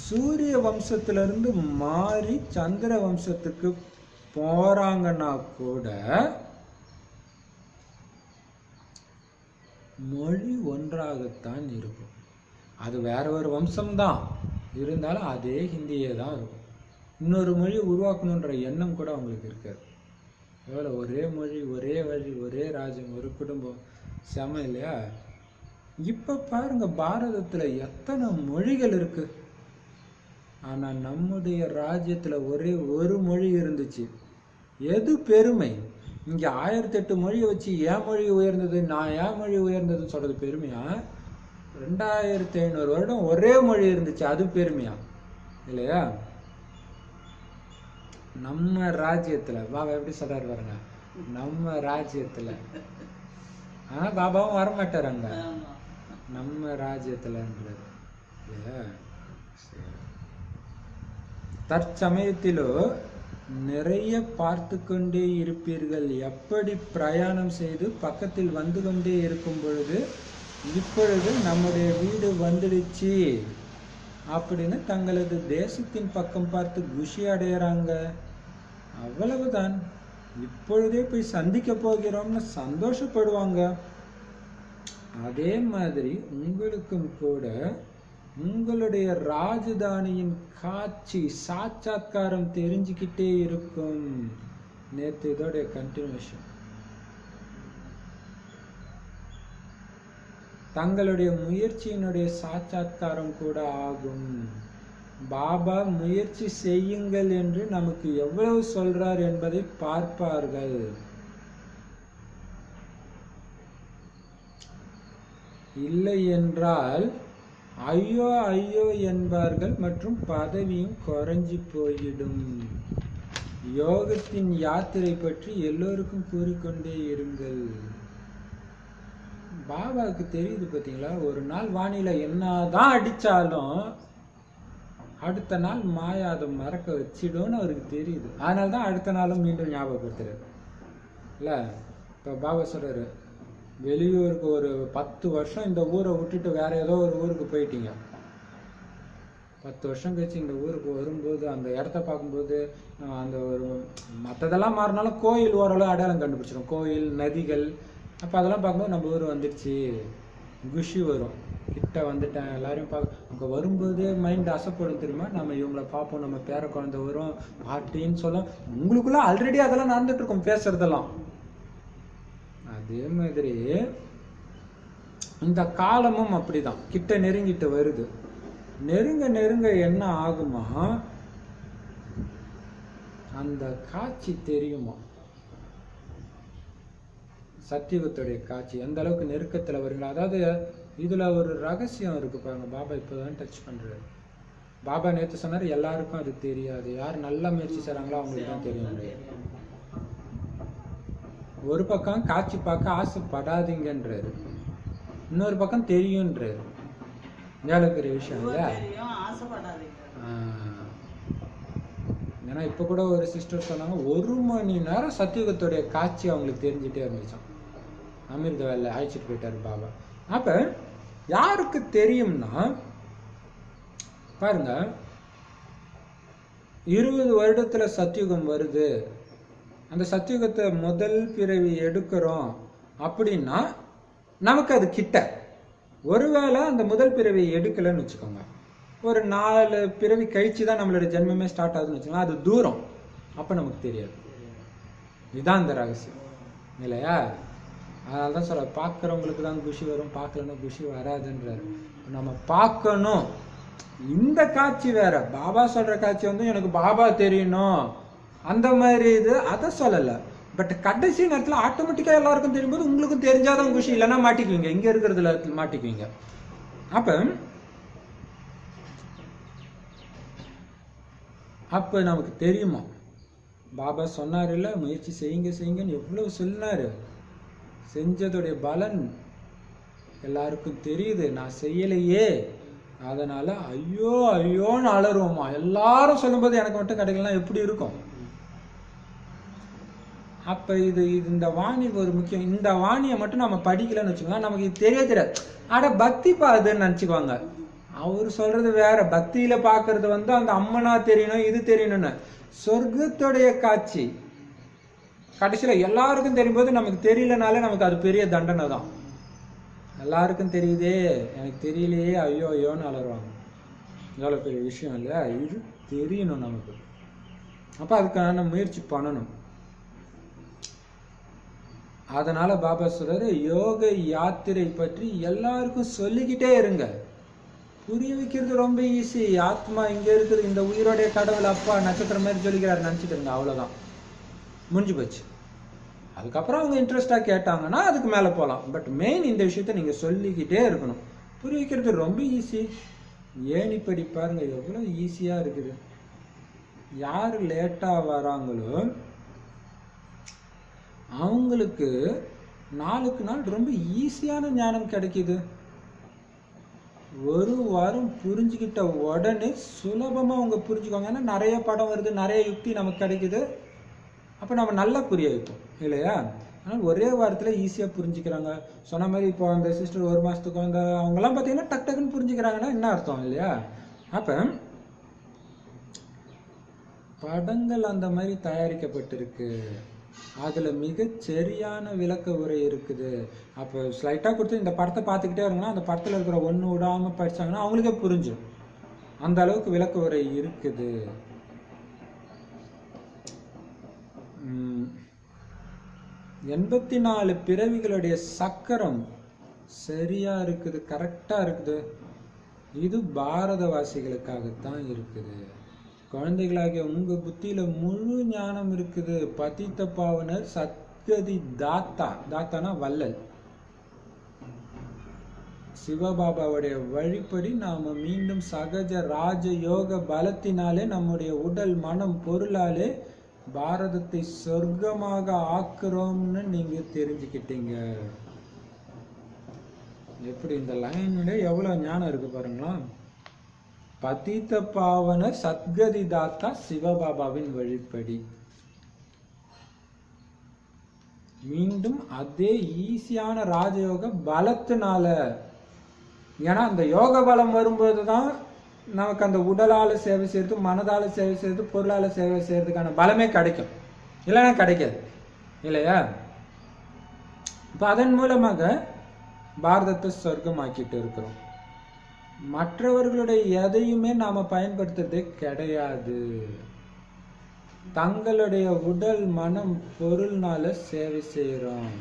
சூரிய வம்சத்துல இருந்து மாறி சந்திர வம்சத்துக்கு போறாங்கன்னா கூட மொழி ஒன்றாகத்தான் இருக்கும். அது வேற ஒரு வம்சம்தான் இருந்தாலும் அதே ஹிந்தியே தான் இருக்கும். இன்னொரு மொழி உருவாக்கணுன்ற எண்ணம் கூட அவங்களுக்கு இருக்காது. எவ்வளோ ஒரே மொழி, ஒரே வழி, ஒரே ராஜ்யம், ஒரு குடும்பம், செம இல்லையா? இப்ப பாருங்க, பாரதத்துல எத்தனை மொழிகள் இருக்கு. ஆனா நம்முடைய ராஜ்யத்துல ஒரே ஒரு மொழி இருந்துச்சு. எது பெருமை? இங்க 1008 மொழியை வச்சு ஏன் மொழி உயர்ந்தது, நான் ஏன் மொழி உயர்ந்ததுன்னு சொல்றது பெருமையா? 2500 வருடம் ஒரே மொழி இருந்துச்சு, அது பெருமையா இல்லையா? நம்ம ராஜ்யத்துல பாபா எப்படி சொல்றாரு பாருங்க, நம்ம ராஜ்யத்துல. ஆனா பாபாவும் வரமாட்டார் அங்க, நம்ம ராஜ்யத்துலன்றது இல்லையா? தற்சமயத்திலோ நிறைய பார்த்து கொண்டே இருப்பீர்கள். எப்படி பிரயாணம் செய்து பக்கத்தில் வந்து கொண்டே இருக்கும் பொழுது இப்பொழுது நம்முடைய வீடு வந்துடுச்சு அப்படின்னு தங்களது தேசத்தின் பக்கம் பார்த்து குஷி அடையறாங்க. அவ்வளவுதான். இப்பொழுதே போய் சந்திக்க போகிறோம்னு சந்தோஷப்படுவாங்க. அதே மாதிரி உங்களுக்கும் கூட உங்களுடைய ராஜதானியின் காட்சி சாட்சாத்காரம் தெரிஞ்சுக்கிட்டே இருக்கும். நேற்று இதோடைய கண்டினியூஷன். தங்களுடைய முயற்சியினுடைய சாட்சாத்காரம் கூட ஆகும். பாபா முயற்சி செய்யுங்கள் என்று நமக்கு எவ்வளவு சொல்றார் என்பதை பார்ப்பார்கள். இல்லை என்றால் ஐயோ ஐயோ என்பார்கள் மற்றும் பதவியும் குறைஞ்சி போயிடும். யோகத்தின் யாத்திரை பற்றி எல்லோருக்கும் கூறிக்கொண்டே இருங்கள். பாபாவுக்கு தெரியுது பார்த்தீங்களா, ஒரு நாள் வானிலை என்னதான் அடிச்சாலும் அடுத்த நாள் மாயா அதை மறக்க வச்சிடும்னு அவருக்கு தெரியுது. அதனால தான் அடுத்த நாளும் மீண்டும் ஞாபகப்படுத்துறாரு இல்லை. இப்போ பாபா சொல்றாரு, வெளியூருக்கு ஒரு 10 வருஷம் இந்த ஊரை விட்டுட்டு வேற ஏதோ ஒரு ஊருக்கு போயிட்டீங்க. 10 வருஷம் கழிச்சு இந்த ஊருக்கு வரும்போது அந்த இடத்த பார்க்கும்போது அந்த ஒரு மற்றதெல்லாம் மாறினாலும் கோயில் ஓரளவு அடையாளம் கண்டுபிடிச்சிடும். கோயில், நதிகள், அப்போ அதெல்லாம் பார்க்கும்போது நம்ம ஊர் வந்துடுச்சு, குஷி வரும். கிட்ட வந்துட்டேன் எல்லாரையும் பார்க்க. அங்கே வரும்போது மைண்ட் அசைப்படும் தெரியுமா, நம்ம இவங்களை பார்ப்போம், நம்ம பேர குழந்தை வரும் பாட்டின்னு சொல்ல. உங்களுக்குள்ள ஆல்ரெடி அதெல்லாம் நடந்துட்டு இருக்கும் பேசுறதெல்லாம். அதே மாதிரி இந்த காலமும் அப்படிதான் கிட்ட நெருங்கிட்டு வருது. நெருங்க நெருங்க என்ன ஆகுமா, அந்த காட்சி தெரியுமா, சத்தியுகத்துடைய காட்சி எந்த அளவுக்கு நெருக்கத்துல வருங்களா. அதாவது இதுல ஒரு ரகசியம் இருக்கு பாருங்க. பாபா இப்போதான் டச் பண்றாரு. பாபா நேற்று சொன்னாரு எல்லாருக்கும் அது தெரியாது, யார் நல்ல முயற்சி செய்றாங்களோ அவங்களுக்கு தான் தெரியும். ஒரு பக்கம் காட்சி பார்க்க ஆசைப்படாதீங்கன்றாரு, இன்னொரு பக்கம் தெரியும்ன்றாரு. பெரிய விஷயம் இல்ல. ஏன்னா இப்ப கூட ஒரு சிஸ்டர் சொன்னாங்க 1 மணி நேரம் சத்தியுகத்துடைய காட்சி அவங்களுக்கு தெரிஞ்சுட்டே இருந்துச்சான். அமிர்த வேலை அழைச்சிட்டு போயிட்டாரு பாபா. அப்ப யாருக்கு தெரியும்னா பாருங்க, 20 வருடத்துல சத்தியுகம் வருது, அந்த சத்தியுகத்தை முதல் பிறவி எடுக்கிறோம் அப்படின்னா நமக்கு அது கிட்ட. ஒருவேளை அந்த முதல் பிறவி எடுக்கலன்னு வச்சுக்கோங்க, ஒரு 4 பிறவி கழிச்சு தான் நம்மளோட ஜென்மமே ஸ்டார்ட் ஆகுதுன்னு வச்சுக்கோங்க, அது தூரம். அப்ப நமக்கு தெரியாது. இதுதான் அந்த ரகசியம் இல்லையா. அதனால தான் சொல்ல, பார்க்குறவங்களுக்கு தான் குஷி வரும், பார்க்கலன்னா குஷி வராதுன்றாரு. நம்ம பார்க்கணும். இந்த காட்சி வேற, பாபா சொல்ற காட்சி வந்து எனக்கு பாபா தெரியணும் அந்த மாதிரி இது, அதை சொல்லலை. பட் கடைசி நேரத்தில் ஆட்டோமேட்டிக்காக எல்லாருக்கும் தெரியும்போது உங்களுக்கும் தெரிஞ்சாதான் குஷி, இல்லைன்னா மாட்டிக்குவீங்க, இங்கே இருக்கிறதுல மாட்டிக்குவீங்க. அப்போ நமக்கு தெரியுமா, பாபா சொன்னார் இல்லை முயற்சி செய்யுங்க செய்யுங்கன்னு எவ்வளவு சொன்னாரு, செஞ்சதுடைய பலன் எல்லாருக்கும் தெரியுது. நான் செய்யலையே, அதனால ஐயோ ஐயோன்னு அலறுவோமா. எல்லாரும் சொல்லும்போது எனக்கு மட்டும் கிடைக்கலாம் எப்படி இருக்கும். அப்ப இது இந்த வாணி ஒரு முக்கியம். இந்த வாணியை மட்டும் நம்ம படிக்கலன்னு வச்சுக்கோங்க, நமக்கு இது தெரியாது. ஆட பக்தி பாதுன்னு நினைச்சுக்குவாங்க. அவரு சொல்றது வேற. பக்தியில பாக்குறது வந்து அந்த அம்மனா தெரியணும், இது தெரியணும்னு. சொர்க்கத்துடைய காட்சி கடைசியில எல்லாருக்கும் தெரியும் போது நமக்கு தெரியலனாலே நமக்கு அது பெரிய தண்டனை தான். எல்லாருக்கும் தெரியுதே எனக்கு தெரியலையே ஐயோ ஐயோன்னு அலறுவாங்க. எவ்வளவு பெரிய விஷயம் இல்லையா. இது தெரியணும் நமக்கு. அப்ப அதுக்கான முயற்சி பண்ணணும். அதனால பாபா சொல்றாரு, யோக யாத்திரை பற்றி எல்லாருக்கும் சொல்லிக்கிட்டே இருங்க. புரிய வைக்கிறது ரொம்ப ஈஸி. ஆத்மா இங்க இருக்குது, இந்த உயிரோடைய கடவுள் அப்பா நட்சத்திரம் மாதிரி சொல்லிக்கிறாரு நினைச்சிட்டு இருங்க, அவ்வளவுதான், முடிஞ்சு போச்சு. அதுக்கப்புறம் அவங்க இன்ட்ரெஸ்டா கேட்டாங்கன்னா அதுக்கு மேல போகலாம். பட் மெயின் இந்த விஷயத்த நீங்க சொல்லிக்கிட்டே இருக்கணும். புரிய வைக்கிறது ரொம்ப ஈஸி. ஏணிப்படி பாருங்க எவ்வளவு ஈஸியா இருக்குது. யாரு லேட்டா வராங்களோ அவங்களுக்கு நாளுக்கு நாள் ரொம்ப ஈஸியான ஞானம் கிடைக்குது. ஒரு வாரம் புரிஞ்சுக்கிட்ட உடனே சுலபமா அவங்க புரிஞ்சுக்குவாங்க. ஏன்னா நிறைய படம் வருது, நிறைய யுக்தி நமக்கு கிடைக்குது. அப்ப நம்ம நல்லா புரிய வைப்போம் இல்லையா. ஆனால் ஒரே வாரத்துல ஈஸியா புரிஞ்சுக்கிறாங்க. சொன்ன மாதிரி இப்போ அந்த சிஸ்டர் 1 மாசத்துக்கு அந்த அவங்கெல்லாம் பார்த்தீங்கன்னா டக் டக்குன்னு புரிஞ்சுக்கிறாங்கன்னா என்ன அர்த்தம் இல்லையா. அப்ப படங்கள் அந்த மாதிரி தயாரிக்கப்பட்டிருக்கு, அதுல மிக சரியான விளக்க உரை இருக்குது. அப்போ ஸ்லைட்டா கொடுத்து இந்த படத்தை பார்த்துக்கிட்டே இருங்கன்னா அந்த படத்துல இருக்கிற ஒண்ணு விடாம படிச்சாங்கன்னா அவங்களுக்கே புரிஞ்சும். அந்த அளவுக்கு விளக்க உரை இருக்குது. 84 பிறவிகளுடைய சக்கரம் சரியா இருக்குது, கரெக்டா இருக்குது. இது பாரதவாசிகளுக்காகத்தான் இருக்குது. குழந்தைகளாகிய உங்க புத்தியில முழு ஞானம் இருக்குது. பதித்த பாவனர் சத்கதி தாத்தா, தாத்தானா வள்ளல், சிவபாபாவுடைய வழிப்படி நாம மீண்டும் சகஜ ராஜ யோக பலத்தினாலே நம்முடைய உடல் மனம் பொருளாலே பாரதத்தை சொர்க்கமாக ஆக்குறோம்னு நீங்க தெரிஞ்சுக்கிட்டீங்க. எப்படி இந்த லைன்ல எவ்வளவு ஞானம் இருக்கு பாருங்களா. பதித்த பாவன சத்கதி தாத்தா சிவபாபாவின் வழிப்படி மீண்டும் அதே ஈஸியான ராஜயோக பலத்தினால. ஏன்னா அந்த யோக பலம் வரும்போதுதான் நமக்கு அந்த உடலால சேவை செய்யறது, மனதால சேவை செய்யறது, பொருளால சேவை செய்யறதுக்கான பலமே கிடைக்கும். இல்லைன்னா கிடைக்காது இல்லையா? இப்ப அதன் மூலமாக பாரதத்தை சொர்க்கமாக்கிட்டு இருக்கிறோம். மற்றவர்களுடைய எதையுமே நாம பயன்படுத்துறதே கிடையாது. தங்களுடைய உடல் மனம் பொருள்னால சேவை செய்யறோம்.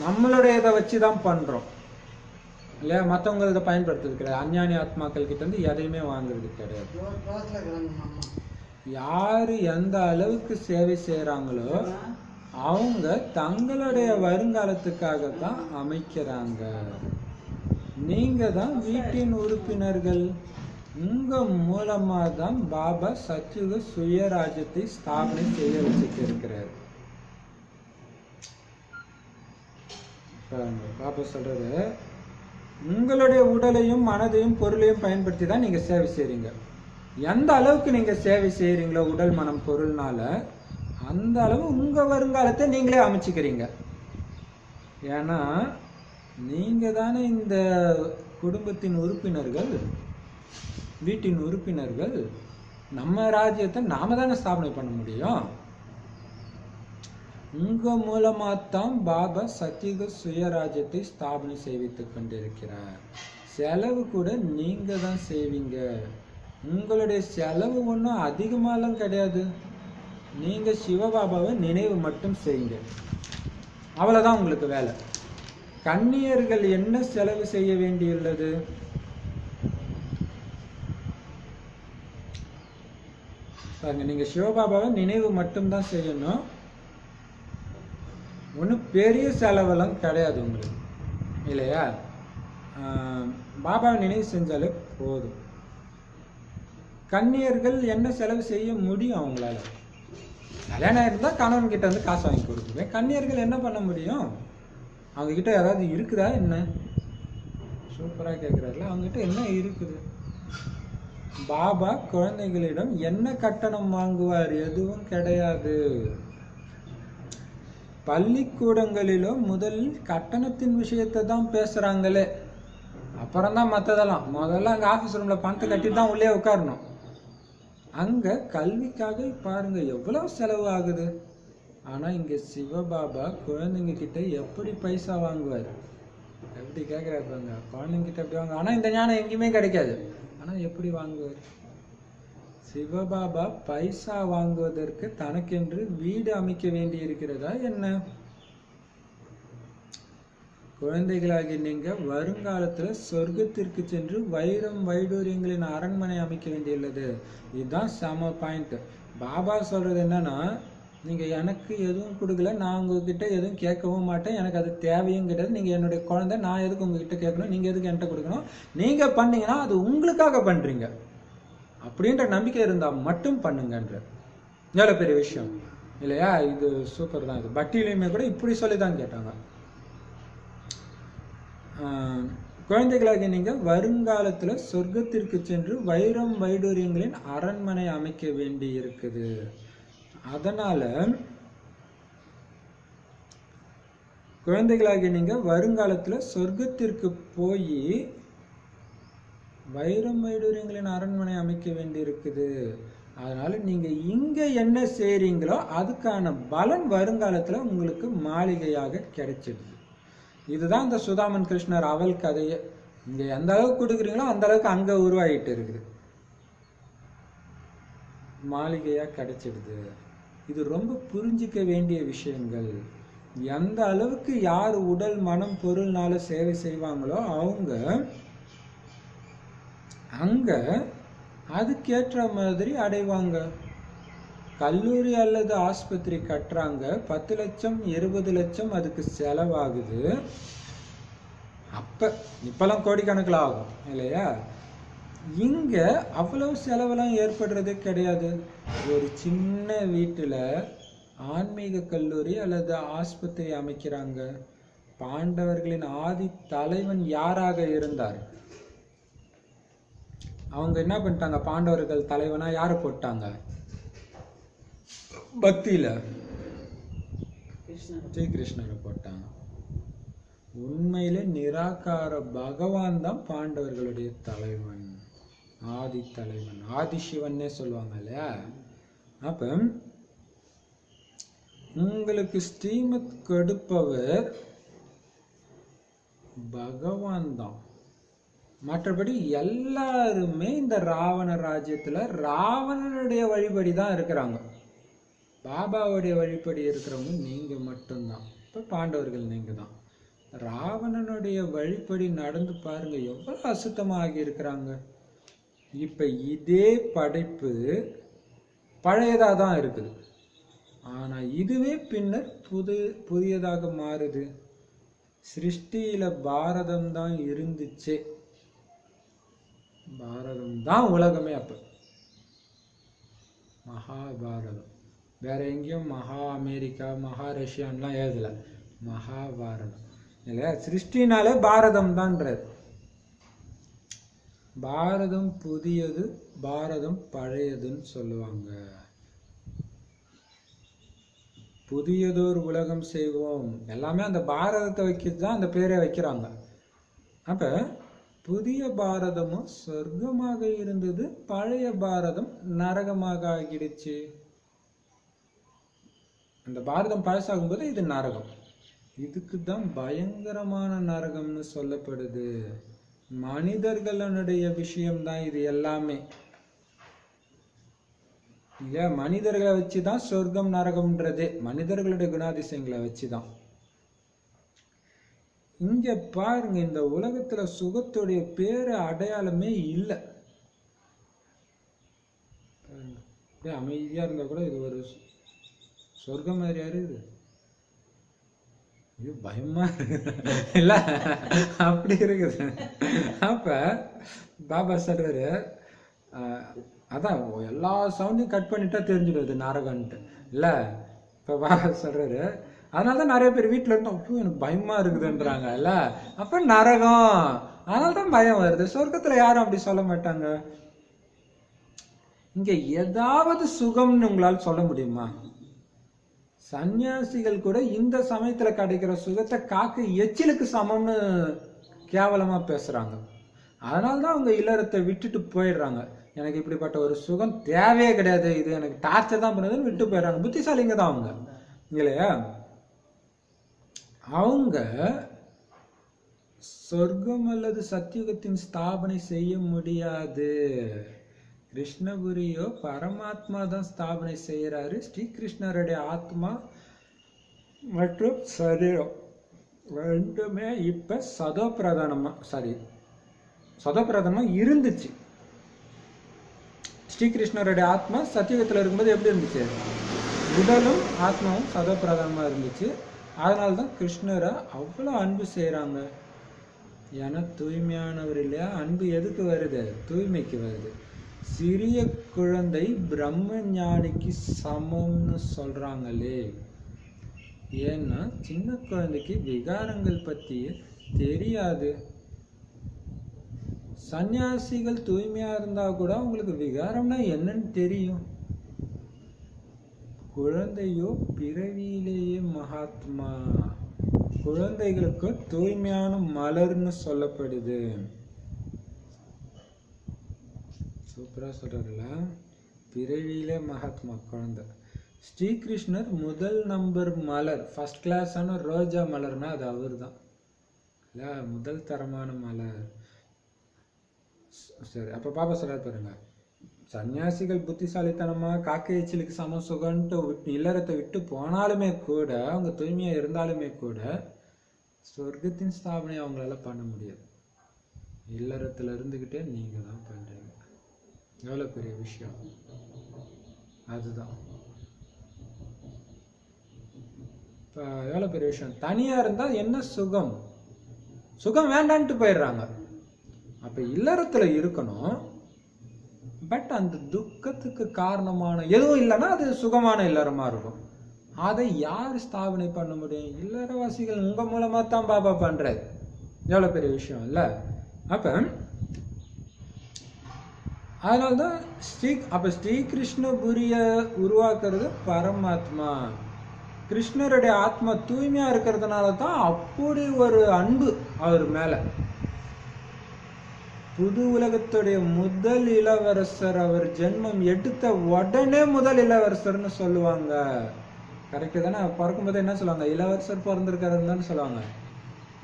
நம்மளுடைய இதை வச்சுதான் பண்றோம் இல்லையா? மற்றவங்க இதை பயன்படுத்துறது கிடையாது. அஞ்ஞானி ஆத்மாக்கள் கிட்ட இருந்து எதையுமே வாங்குறது கிடையாது. யாரு எந்த அளவுக்கு சேவை செய்யறாங்களோ அவங்க தங்களுடைய வருங்காலத்துக்காக தான் அமைக்கிறாங்க. நீங்க தான் வீட்டின் உறுப்பினர்கள். உங்க மூலமா தான் பாபா சத்யுக சுயராஜ்யத்தை ஸ்தாபனை செய்ய வச்சுட்டு இருக்கிறார். பாபா சொல்றது, உங்களுடைய உடலையும் மனதையும் பொருளையும் பயன்படுத்தி தான் நீங்க சேவை செய்றீங்க. எந்த அளவுக்கு நீங்க சேவை செய்யறீங்களோ உடல் மனம் பொருள்னால, அந்த அளவு உங்க வருங்காலத்தை நீங்களே அமைச்சுக்கிறீங்க. ஏன்னா நீங்க தானே இந்த குடும்பத்தின் உறுப்பினர்கள், வீட்டின் உறுப்பினர்கள். நம்ம ராஜ்யத்தை நாம தானே ஸ்தாபனை பண்ண முடியும். உங்க மூலமா தான் பாபா சத்யுக சுயராஜ்யத்தை ஸ்தாபனை செய்வித்துக் கொண்டிருக்கிறார். செலவு கூட நீங்க தான் செய்வீங்க. உங்களுடைய செலவு ஒன்றும் அதிகமாலாம் கிடையாது. நீங்க சிவபாபாவை நினைவு மட்டும் செய்யுங்க, அவ்வளவுதான் உங்களுக்கு வேலை. கன்னியர்கள் என்ன செலவு செய்ய வேண்டியுள்ளது? பாருங்க, நீங்க சிவபாபாவை நினைவு மட்டும்தான் செய்யணும். ஒன்றும் பெரிய செலவெல்லாம் கிடையாது உங்களுக்கு இல்லையா? பாபாவை நினைவு செஞ்சாலே போதும். கன்னியர்கள் என்ன செலவு செய்ய முடியும் அவங்களால? கல்யாணம் இருந்தால் கணவன் கிட்ட வந்து காசு வாங்கி கொடுக்குவேன். கன்னியர்கள் என்ன பண்ண முடியும்? அவங்க கிட்ட ஏதாவது இருக்குதா என்ன? சூப்பராக கேட்குறாருல, அவங்ககிட்ட என்ன இருக்குது? பாபா குழந்தைகளிடம் என்ன கட்டணம் வாங்குவார்? எதுவும் கிடையாது. பள்ளிக்கூடங்களிலும் முதலில் கட்டணத்தின் விஷயத்தை தான் பேசுறாங்களே, அப்புறம் தான் மற்றதெல்லாம். முதல்ல அங்கே ஆஃபீஸ் ரூம்ல பணத்தை கட்டிட்டு தான் உள்ளே உட்காரணும். அங்க கல்விக்காக பாருங்க எவ்வளவு செலவு ஆகுது. ஆனா இங்க சிவபாபா குழந்தைங்க கிட்ட எப்படி பைசா வாங்குவார்? எப்படி கேட்கிறாருப்பாங்க, குழந்தைங்க கிட்ட எப்படி வாங்க? ஆனா இந்த ஞானம் எங்கேயுமே கிடைக்காது. ஆனா எப்படி வாங்குவார்? சிவபாபா பைசா வாங்குவதற்கு தனக்கென்று வீடு அமைக்க வேண்டி இருக்கிறதா என்ன? குழந்தைகளாகி நீங்க வருங்காலத்துல சொர்க்கத்திற்கு சென்று வைரம் வைடூரியங்களின் அரண்மனை அமைக்க வேண்டியுள்ளது. இதுதான் செம பாயிண்ட். பாபா சொல்றது என்னன்னா, நீங்க எனக்கு எதுவும் கொடுக்கல, நான் உங்ககிட்ட எதுவும் கேட்கவும் மாட்டேன், எனக்கு அது தேவையும் கிடையாது. நீங்க என்னுடைய குழந்தை, நான் எதுக்கு உங்ககிட்ட கேட்கணும், நீங்க எதுக்கு என்கிட்ட கொடுக்கணும்? நீங்க பண்ணீங்கன்னா அது உங்களுக்காக பண்றீங்க அப்படின்ற நம்பிக்கை இருந்தா மட்டும் பண்ணுங்கன்ற. எவ்வளவு பெரிய விஷயம் இல்லையா? இது சூப்பர் தான். இது பக்தியிலையுமே கூட இப்படி சொல்லிதான் கேட்டாங்க. குழந்தைகளாக நீங்க வருங்காலத்துல சொர்க்கத்திற்கு சென்று வைரம் வைடூரியங்களின் அரண்மனை அமைக்க வேண்டி இருக்குது. அதனால குழந்தைகளாக நீங்க வருங்காலத்துல சொர்க்கத்திற்கு போய் வைரம் வைடூரியங்களின் அரண்மனை அமைக்க வேண்டி இருக்குது. அதனால நீங்க இங்க என்ன செய்றீங்களோ அதுக்கான பலன் வருங்காலத்துல உங்களுக்கு மாளிகையாக கிடைச்சிடுது. இதுதான் இந்த சுதாமன் கிருஷ்ணர் அவல் கதையை. இங்க எந்த அளவுக்கு கொடுக்குறீங்களோ அந்த அளவுக்கு அங்க உருவாகிட்டு இருக்குது. மாளிகையாக கிடைச்சிடுது. இது ரொம்ப புரிஞ்சிக்க வேண்டிய விஷயங்கள். எந்த அளவுக்கு யார் உடல் மனம் பொருள்னால சேவை செய்வாங்களோ அவங்க அங்க அதுக்கேற்ற மாதிரி அடைவாங்க. கல்லூரி அல்லது ஆஸ்பத்திரி கட்டுறாங்க, 10 லட்சம் 20 லட்சம் அதுக்கு செலவாகுது. இப்பெல்லாம் கோடிக்கணக்கில் ஆகும் இல்லையா? இங்க அவ்வளவு செலவெல்லாம் ஏற்படுறதே கிடையாது. ஒரு சின்ன வீட்டுல ஆன்மீக கல்லூரி அல்லது ஆஸ்பத்திரி அமைக்கிறாங்க. பாண்டவர்களின் ஆதி தலைவன் யாராக இருந்தார்? அவங்க என்ன பண்ணிட்டாங்க? பாண்டவர்கள் தலைவனா யாரை போட்டாங்க? பக்தியில ஸ்ரீகிருஷ்ணரை போட்டாங்க. உண்மையிலே நிராகார பகவான் தான் பாண்டவர்களுடைய தலைவன், ஆதி தலைவன், ஆதிசிவன்னே சொல்லுவாங்க இல்லையா? அப்ப உங்களுக்கு ஸ்ரீமத் கொடுப்பவர் பகவான் தான். மற்றபடி எல்லாருமே இந்த ராவண ராஜ்யத்துல ராவணனுடைய வழிபடி தான் இருக்கிறாங்க. பாபாவுடைய வழிபடி இருக்கிறவங்க நீங்க மட்டும்தான். இப்ப பாண்டவர்கள் நீங்க தான். ராவணனுடைய வழிபடி நடந்து பாருங்க, எவ்வளவு அசுத்தமாகி இருக்கிறாங்க. இப்ப இதே படைப்பு பழையதா தான் இருக்குது, ஆனா இதுவே பின்னர் புதியதாக மாறுது. சிருஷ்டியில பாரதம் தான் இருந்துச்சு, பாரதம் தான் உலகமே. அப்ப மகாபாரதம், வேற எங்கேயும் மகா அமெரிக்கா மகா ரஷ்யான்லாம் எழுதல, மகாபாரதம் இல்லையா? சிருஷ்டினாலே பாரதம் தான்ன்றது. பாரதம் புதியது, பாரதம் பழையதுன்னு சொல்லுவாங்க. புதியதோர் உலகம் செய்வோம், எல்லாமே அந்த பாரதத்தை வைக்கிறது தான் அந்த பேரை வைக்கிறாங்க. அப்ப புதிய பாரதமும் சொர்க்கமாக இருந்தது, பழைய பாரதம் நரகமாக ஆகிடுச்சு. அந்த பாரதம் பழசாகும் போது இது நரகம். இதுக்கு தான் பயங்கரமான நரகம்னு சொல்லப்படுது. மனிதர்களுடைய விஷயம்தான் இது எல்லாமே இல்லையா? மனிதர்களை வச்சுதான் சொர்க்கம் நரகம்ன்றதே, மனிதர்களுடைய குணாதிசயங்களை வச்சுதான். இங்க பாருங்க, இந்த உலகத்துல சுகத்துடைய பேரு அடையாளமே இல்லை. அமைதியா இருந்தா கூட இது ஒரு சொர்க்கம் மாதிரி இருக்குது. இது பயமா இல்ல, அப்படி இருக்குது. அப்ப பாபா சொல்றாரு, அதான் எல்லா சவுண்டையும் கட் பண்ணிட்டா தெரிஞ்சிடுது நரகன்ட்டு இல்ல. இப்ப பாபா சொல்றாரு, அதனாலதான் நிறைய பேர் வீட்டுல இருந்து அப்போ எனக்கு பயமா இருக்குதுன்றாங்க இல்ல. அப்ப நரகம், அதனால்தான் பயம் வருது. சொர்க்கத்துல யாரும் அப்படி சொல்ல மாட்டாங்க. இங்க ஏதாவது சுகம்னு உங்களால சொல்ல முடியுமா? சன்னியாசிகள் கூட இந்த சமயத்துல கிடைக்கிற சுகத்தை காக்கு எச்சிலுக்கு சமம்னு கேவலமா பேசுறாங்க. அதனால்தான் அவங்க இல்லறத்தை விட்டுட்டு போயிடுறாங்க. எனக்கு இப்படிப்பட்ட ஒரு சுகம் தேவையே கிடையாது, இது எனக்கு டார்ச்சர் தான் பண்ணுதுன்னு விட்டு போயிடுறாங்க. புத்திசாலிங்க தான் அவங்க இல்லையா? அவங்க சொர்க்கம் அல்லது சத்தியுகத்தின் ஸ்தாபனை செய்ய முடியாது. கிருஷ்ணபுரியோ பரமாத்மா தான் ஸ்தாபனை செய்யறாரு. ஸ்ரீகிருஷ்ணருடைய ஆத்மா மற்றும் சரீரம் ரெண்டுமே இப்ப சதோபிரதானமா இருந்துச்சு. ஸ்ரீகிருஷ்ணருடைய ஆத்மா சத்தியுகத்துல இருக்கும்போது எப்படி இருந்துச்சு? உடலும் ஆத்மாவும் சதோபிரதானமா இருந்துச்சு. அதனால்தான் கிருஷ்ணரை அவ்வளவு அன்பு செய்யறாங்க. ஏன்னா தூய்மையானவர் இல்லையா? அன்பு எதுக்கு வருது? தூய்மைக்கு வருது. சிறிய குழந்தை பிரம்ம ஞானிக்கு சமம்னு சொல்றாங்களே, ஏன்னா சின்ன குழந்தைக்கு விகாரங்கள் பத்தி தெரியாது. சன்னியாசிகள் தூய்மையா இருந்தா கூட உங்களுக்கு விகாரம்னா என்னன்னு தெரியும். குழந்தையோ பிறவியிலேயே மகாத்மா. குழந்தைகளுக்கு தூய்மையான மலர்னு சொல்லப்படுது. சூப்பரா சொல்றாருல, பிறவியிலே மகாத்மா குழந்தை. ஸ்ரீகிருஷ்ணர் முதல் நம்பர் மலர், ஃபர்ஸ்ட் கிளாஸான ரோஜா மலர்னா அது அவர் தான் இல்ல, முதல் தரமான மலர். சரி, அப்ப பாபா சொல்றாரு பாருங்க, சன்னியாசிகள் புத்திசாலித்தனமா காக்கை எச்சிலுக்கு சம சுகன்ட்டு இல்லறத்தை விட்டு போனாலுமே கூட, அவங்க தூய்மையா இருந்தாலுமே கூட சொர்க்கத்தின் ஸ்தாபனை அவங்களால பண்ண முடியாது. இல்லறத்துல இருந்துகிட்டே நீங்க தான் பண்றீங்க. எவ்வளவு பெரிய விஷயம் அதுதான். இப்ப எவ்வளவு பெரிய விஷயம். தனியா இருந்தா என்ன சுகம்? சுகம் வேண்டான்ட்டு போயிடுறாங்க. அப்ப இல்லறத்துல இருக்கணும். பட் அந்த துக்கத்துக்கு காரணமான எதுவும் இல்லைன்னா அது சுகமான இல்லறமா இருக்கும். அதை யார் ஸ்தாபனை பண்ண முடியும்? இல்லறவாசிகள் உங்க மூலமா தான் பாபா பண்றாரு. எவ்வளவு பெரிய விஷயம் இல்ல? அப்ப அதனால்தான் ஸ்ரீகிருஷ்ணபுரிய உருவாக்குறது பரமாத்மா. கிருஷ்ணருடைய ஆத்மா தூய்மையா இருக்கிறதுனால தான் அப்படி ஒரு அன்பு அவர் மேல. புது உலகத்துடைய முதல் இளவரசர் அவர் ஜென்மம் எடுத்த உடனே முதல் இளவரசர்னு சொல்லுவாங்க. கரெக்டு தானே? பிறக்கும் போது என்ன சொல்லுவாங்க? இளவரசர் பிறந்திருக்காருன்னு தானே சொல்லுவாங்க.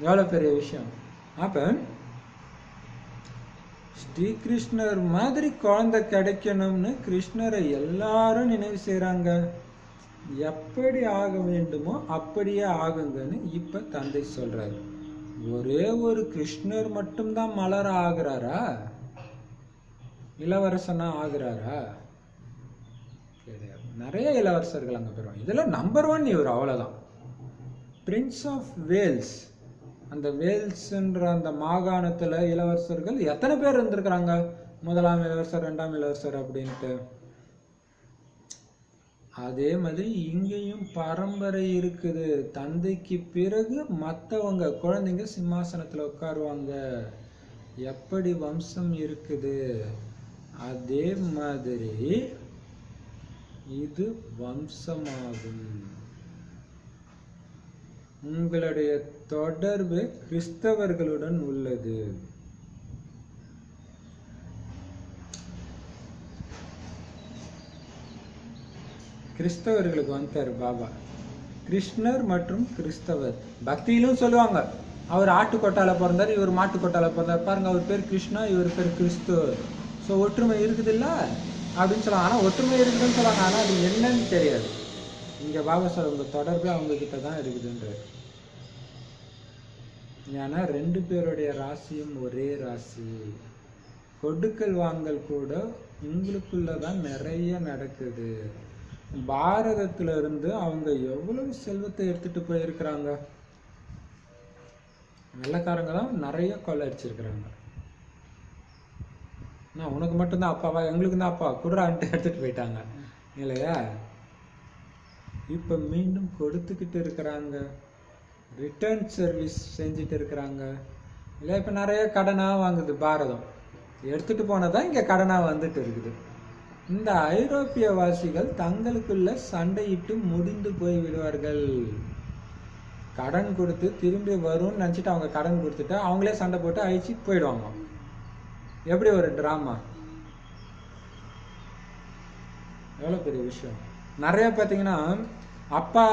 எவ்வளவு பெரிய விஷயம். அப்ப ஸ்ரீகிருஷ்ணர் மாதிரி குழந்தை கிடைக்கணும்னு கிருஷ்ணரை எல்லாரும் நினைவு செய்யறாங்க. எப்படி ஆக வேண்டுமோ அப்படியே ஆகுங்கன்னு இப்ப தந்தை சொல்றாரு. ஒரே ஒரு கிருஷ்ணர் மட்டும்தான் மலர ஆகுறாரா? இளவரசனா ஆகுறாரா? கிடையாது. நிறைய இளவரசர்கள் அங்க பெறுவாங்க. இதுல நம்பர் 1 இவர். அவ்வளவுதான். Prince of Wales. அந்த வேல்ஸ்ன்ற அந்த மாகாணத்துல இளவரசர்கள் எத்தனை பேர் இருந்திருக்கிறாங்க? முதலாம் இளவரசர், 2ஆம் இளவரசர் அப்படின்ட்டு. அதே மாதிரி இங்கேயும் பரம்பரை இருக்குது. தந்தைக்கு பிறகு மற்றவங்க குழந்தைங்க சிம்மாசனத்துல உட்காருவாங்க. எப்படி வம்சம் இருக்குது அதே மாதிரி இது வம்சமாகும். உங்களுடைய தொடர்பு கிறிஸ்தவர்களுடன் உள்ளது. கிறிஸ்தவர்களுக்கு வந்துட்டாரு பாபா. கிருஷ்ணர் மற்றும் கிறிஸ்தவர் பக்தியிலும் சொல்லுவாங்க. அவர் ஆட்டுக்கொட்டால பிறந்தார், இவர் மாட்டுக்கொட்டால பிறந்தார். பாருங்க, அவர் பேர் கிருஷ்ணா, இவர் பேர் கிறிஸ்துவர். ஸோ ஒற்றுமை இருக்குது இல்ல அப்படின்னு சொல்லுவாங்க. ஆனால் ஒற்றுமை இருக்குதுன்னு சொல்லுவாங்க, ஆனால் அது என்னன்னு தெரியாது. இங்க பாபா சார் உங்க தொடர்பு அவங்க கிட்ட தான் இருக்குதுன்ற. ஏன்னா 2 பேருடைய ராசியும் ஒரே ராசி. கொடுக்கல் வாங்கல் கூட உங்களுக்குள்ளதான் நிறைய நடக்குது. பாரதத்துல இருந்து அவங்க எவ்வளவு செல்வத்தை எடுத்துட்டு போயிருக்கிறாங்க. வெள்ளக்காரங்க தான் நிறைய கொள்ளடிச்சிருக்கிறாங்க. நான் உனக்கு மட்டும்தான் அப்பாவா, எங்களுக்கு தான் அப்பா குடுறான்ட்டு எடுத்துட்டு போயிட்டாங்க இல்லையா? இப்ப மீண்டும் கொடுத்துக்கிட்டு இருக்கிறாங்க. ரிட்டர்ன் சர்வீஸ் செஞ்சுட்டு இருக்கிறாங்க இல்லை? இப்ப நிறைய கடனா வாங்குது பாரதம். எடுத்துட்டு போனதான் இங்க கடனா வந்துட்டு இருக்குது. இந்த ஐரோப்பிய வாசிகள் தங்களுக்குள்ள சண்டையிட்டு முடிந்து போய் விடுவார்கள். கடன் கொடுத்து திரும்பி வரும்னு நினைச்சிட்டு அவங்க கடன் கொடுத்துட்டு அவங்களே சண்டை போட்டு அழிச்சு போயிடுவாங்க. எப்படி ஒரு டிராமா! எவ்வளவு பெரிய விஷயம். நிறைய பார்த்தீங்கன்னா அப்பா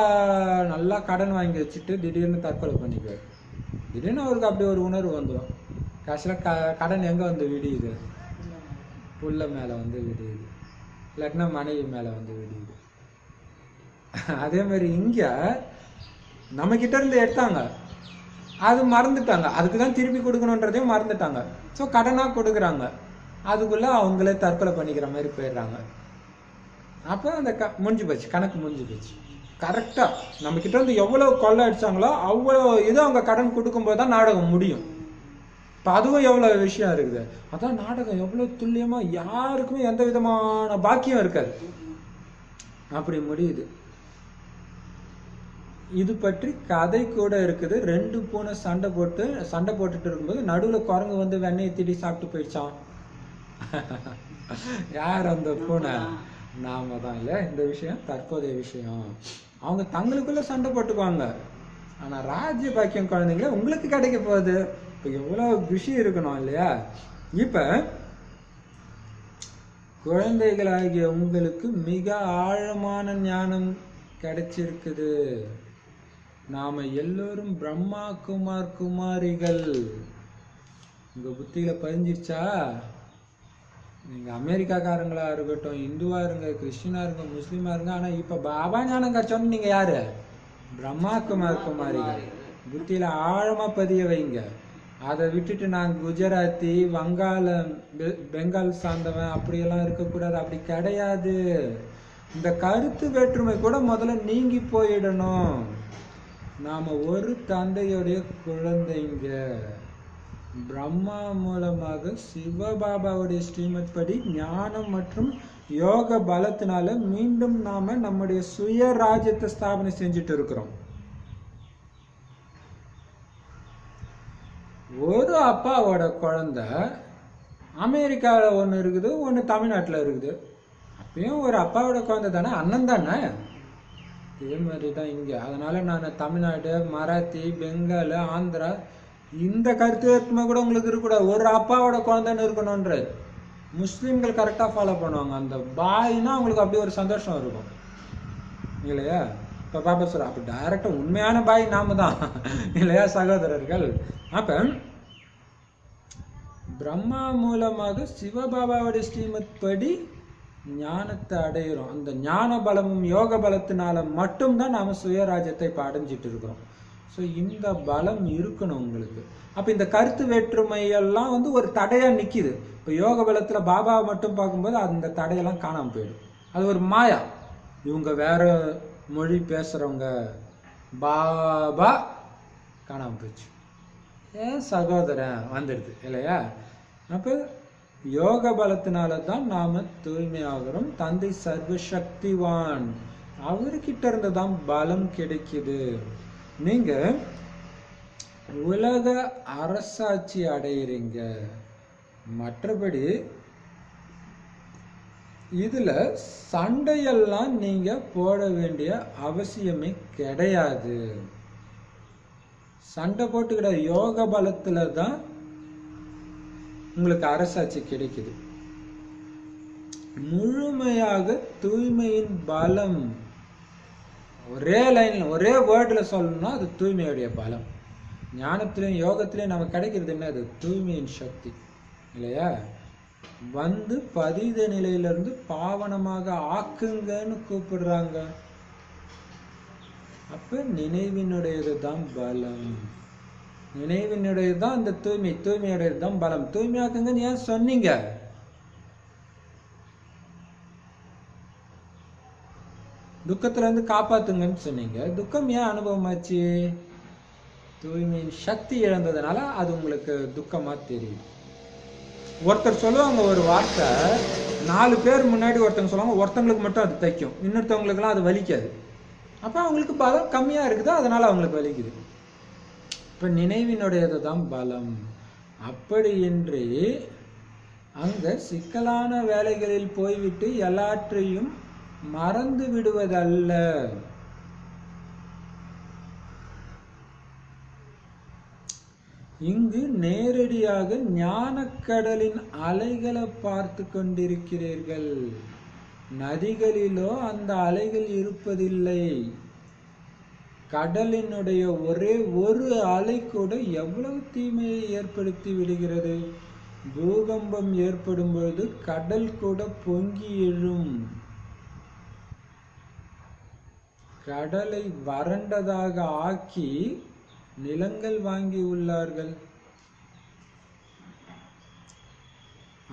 நல்லா கடன் வாங்கி வச்சுட்டு திடீர்னு தற்கொலை பண்ணிக்குவார். திடீர்னு அவருக்கு அப்படி ஒரு உணர்வு வந்துடும். கடைசியில் கடன் எங்கே வந்து விடியுது? புள்ள மேலே வந்து விடியுது, இல்லாட்டினா மனைவி மேலே வந்து விடியுது. அதே மாதிரி இங்கே நம்ம கிட்ட இருந்து எடுத்தாங்க, அது மறந்துட்டாங்க. அதுக்கு தான் திருப்பி கொடுக்கணுன்றதையும் மறந்துட்டாங்க. ஸோ கடனாக கொடுக்குறாங்க, அதுக்குள்ளே அவங்களே தற்கொலை பண்ணிக்கிற மாதிரி போயிடுறாங்க. அப்போ அந்த முடிஞ்சு போச்சு, கணக்கு முடிஞ்சு போச்சு. கரெக்டாக நம்ம கிட்ட இருந்து எவ்வளோ கொள்ளை அடிச்சாங்களோ அவ்வளோ இது அவங்க கடன் கொடுக்கும்போது தான் நாடகம் முடியும். இப்போ அதுவும் எவ்வளோ விஷயம் இருக்குது. அதான் நாடகம் எவ்வளோ துல்லியமாக, யாருக்குமே எந்த விதமான பாக்கியம் இருக்காது, அப்படி முடியுது. இது பற்றி கதை கூட இருக்குது. 2 பூனை சண்டை போட்டுட்டு இருக்கும்போது நடுவில் குரங்கு வந்து வெண்ணெயை திடி சாப்பிட்டு போயிடுச்சான். யார் அந்த பூனை? நாம தான். இல்லை, இந்த விஷயம் தற்போதைய விஷயம். அவங்க தங்களுக்குள்ள சண்டை போட்டுக்குவாங்க. ஆனால் ராஜ்ய பாக்கியம் குழந்தைங்கள உங்களுக்கு கிடைக்க போகுது. இப்போ எவ்வளோ குஷி இருக்கணும் இல்லையா? இப்போ குழந்தைகளாகிய உங்களுக்கு மிக ஆழமான ஞானம் கிடைச்சிருக்குது. நாம எல்லோரும் பிரம்மா குமாரிகள். உங்க புத்தியில பதிஞ்சிருச்சா? நீங்கள் அமெரிக்காக்காரங்களா இருக்கட்டும், இந்துவாக இருங்க, கிறிஸ்டினாக இருங்க, முஸ்லீமாக இருங்க, ஆனால் இப்போ பாபா ஞானம் கிடைச்சோன்னு நீங்கள் யார்? பிரம்மாக்குமார் குமாரிகள். புத்தியில் ஆழமாக பதிய வைங்க. அதை விட்டுட்டு நான் குஜராத்தி, வங்காளம், பெங்கால் சார்ந்தவன் அப்படியெல்லாம் இருக்கக்கூடாது. அப்படி கிடையாது. இந்த கருத்து வேற்றுமை கூட முதல்ல நீங்கி போயிடணும். நாம் ஒரு தந்தையுடைய குழந்தைங்க. பிரம்மா மூலமாக சிவபாபாவுடைய ஸ்ரீமத் படி ஞானம் மற்றும் யோக பலத்தினால மீண்டும் நாம நம்முடைய சுய ராஜ்யத்தை ஸ்தாபனை செஞ்சுட்டு இருக்கிறோம். ஒரு அப்பாவோட குழந்தை அமெரிக்காவில் ஒன்று இருக்குது, ஒன்று தமிழ்நாட்டில் இருக்குது. அப்பயும் ஒரு அப்பாவோட குழந்தை தானே, அண்ணன் தானே. இதே மாதிரி தான் இங்கே. அதனால நான் தமிழ்நாடு, மராத்தி, பெங்கால், ஆந்திரா இந்த கருத்து வேற்றுமை கூட உங்களுக்கு இருக்கக்கூடாது. ஒரு அப்பாவோட குழந்தைன்னு இருக்கணுன்றது. முஸ்லீம்கள் கரெக்டாக ஃபாலோ பண்ணுவாங்க. அந்த பாய்னா அவங்களுக்கு அப்படி ஒரு சந்தோஷம் இருக்கும் இல்லையா? இப்போ பாப்பா சொல்ற அப்போ டைரக்டாக உண்மையான பாய் நாம தான் இல்லையா சகோதரர்கள்? அப்போ பிரம்மா மூலமாக சிவபாபாவுடைய ஸ்ரீமத் படி ஞானத்தை அடையிறோம். அந்த ஞான பலமும் யோக பலத்தினால மட்டும்தான் நாம் சுயராஜ்யத்தை இப்போ அடைஞ்சிட்டு இருக்கிறோம். ஸோ இந்த பலம் இருக்கணும் உங்களுக்கு. அப்போ இந்த கருத்து வேற்றுமையெல்லாம் வந்து ஒரு தடையாக நிற்கிது. இப்போ யோக பலத்தில் பாபாவை மட்டும் பார்க்கும்போது அந்த தடையெல்லாம் காணாமல் போயிடும். அது ஒரு மாயா. இவங்க வேற மொழி பேசுகிறவங்க, பாபா காணாமல் போயிடுச்சு. ஏன் சகோதரன் வந்துடுது இல்லையா? அப்போ யோக பலத்தினால தான் நாம் தூய்மையாகிறோம். தந்தை சர்வசக்திவான், அவர்கிட்ட இருந்து தான் பலம் கிடைக்குது. நீங்க உலக அரசாட்சி அடையிறீங்க. மற்றபடி இதுல சண்டையெல்லாம் நீங்க போட வேண்டிய அவசியமே கிடையாது. சண்டை போட்டு கிடையாது. யோக பலத்துல தான் உங்களுக்கு அரசாட்சி கிடைக்குது. முழுமையாக தூய்மையின் பலம். ஒரே லைன்ல ஒரே வேர்டில் சொல்லணும்னா அது தூய்மையுடைய பலம். ஞானத்திலையும் யோகத்திலையும் நமக்கு கிடைக்கிறது என்ன? அது தூய்மையின் சக்தி இல்லையா? வந்து பதித நிலையிலிருந்து பாவனமாக ஆக்குங்கன்னு கூப்பிடுறாங்க. அப்ப நினைவினுடையது தான் பலம். நினைவினுடையது தான் அந்த தூய்மை. தூய்மையுடையது தான் பலம். தூய்மையாக்குங்கன்னு ஏன் சொன்னீங்க? துக்கத்துல இருந்து காப்பாத்துங்கன்னு சொன்னீங்க. துக்கம் ஏன் அனுபவமாச்சு? தூய்மையின் சக்தி இழந்ததுனால அது உங்களுக்கு துக்கமா தெரியும். ஒருத்தர் சொல்லுவாங்க ஒரு வார்த்தை, 4 பேர் முன்னாடி ஒருத்தவங்க சொல்லுவாங்க, ஒருத்தவங்களுக்கு மட்டும் அது தைக்கும், இன்னொருத்தவங்களுக்குலாம் அது வலிக்காது. அப்ப அவங்களுக்கு பலம் கம்மியா இருக்குது, அதனால அவங்களுக்கு வலிக்குது. இப்ப நினைவினுடையது தான் பலம். அப்படியின்றி அங்க சிக்கலான வேலைகளில் போய்விட்டு எல்லாற்றையும் மறந்து விடுவதல்ல. இங்கு நேரடியாக ஞானக்கடலின் அலைகளை பார்த்து கொண்டிருக்கிறீர்கள். நதிகளிலோ அந்த அலைகள் இருப்பதில்லை. கடலினுடைய ஒரே ஒரு அலை கூட எவ்வளவு தீமையை ஏற்படுத்தி விடுகிறது. பூகம்பம் ஏற்படும் பொழுது கடல் கூட பொங்கி எழும். கடலை வறண்டதாக ஆக்கி நிலங்கள் வாங்கி உள்ளார்கள்.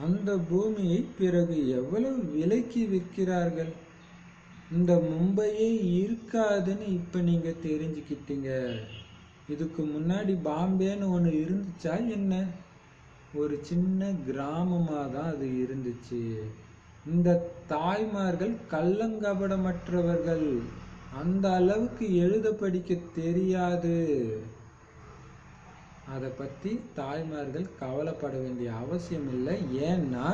அந்த பூமியை பிறகு எவ்வளவு விலைக்கு விற்கிறார்கள். இந்த மும்பையே இருக்காதுன்னு இப்ப நீங்க தெரிஞ்சுக்கிட்டீங்க. இதுக்கு முன்னாடி பாம்பேன்னு ஒன்று இருந்துச்சா என்ன? ஒரு சின்ன கிராமமா தான் அது இருந்துச்சு. இந்த தாய்மார்கள் கள்ளங்கபடமற்றவர்கள். அந்த அளவுக்கு எழுத படிக்க தெரியாது. அதை பற்றி தாய்மார்கள் கவலைப்பட வேண்டிய அவசியம் இல்லை. ஏன்னா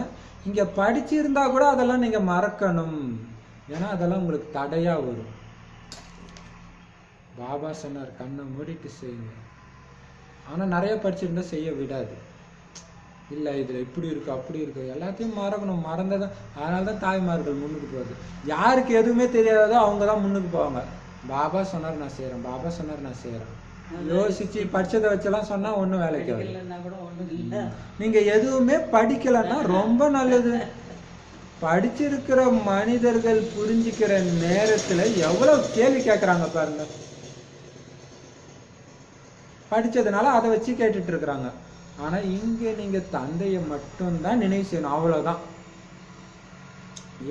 இங்கே படிச்சிருந்தா கூட அதெல்லாம் நீங்கள் மறக்கணும். ஏன்னா அதெல்லாம் உங்களுக்கு தடையாக வரும். பாபா சொன்னார், கண்ணை மூடிட்டு செய்யுங்க. ஆனால் நிறைய படிச்சிருந்தா செய்ய விடாது. இல்லை இதில் இப்படி இருக்கு அப்படி இருக்கு, எல்லாத்தையும் மறக்கணும். மறந்ததான். அதனால தான் தாய்மார்கள் முன்னுக்கு போகுது. யாருக்கு எதுவுமே தெரியாதோ அவங்க தான் முன்னுக்கு போவாங்க. பாபா சொன்னார் நான் செய்கிறேன், பாபா சொன்னார் நான் செய்கிறேன். யோசிச்சு படிச்சதை வச்செல்லாம் சொன்னா ஒன்றும் வேலைக்கு ஆகும். நீங்க எதுவுமே படிக்கலைன்னா ரொம்ப நல்லது. படிச்சிருக்கிற மனிதர்கள் புரிஞ்சுக்கிற நேரத்துல எவ்வளவு கேள்வி கேட்கறாங்க பாருங்க. படிச்சதுனால அதை வச்சு கேட்டுட்டு இருக்கிறாங்க. ஆனா இங்க நீங்க தந்தையை மட்டும்தான் நினைவு செய்யணும், அவ்வளவுதான்.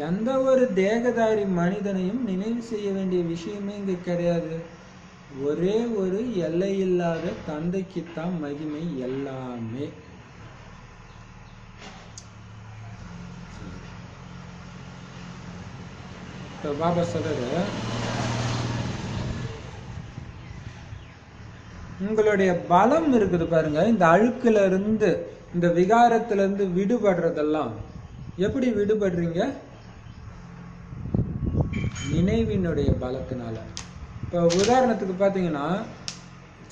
எந்த ஒரு தேகதாரி மனிதனையும் நினைவு செய்ய வேண்டிய விஷயமே இங்க கிடையாது. ஒரே ஒரு எல்லையில்லாத தந்தைக்குத்தான் மகிமை எல்லாமே. பாபா சொல்றாரு, உங்களுடைய பலம் இருக்குது பாருங்க, இந்த அழுக்குல இருந்து இந்த விகாரத்துல இருந்து விடுபடுறதெல்லாம் எப்படி விடுபடுறீங்க? நினைவினுடைய பலத்தினால. இப்போ உதாரணத்துக்கு பார்த்தீங்கன்னா,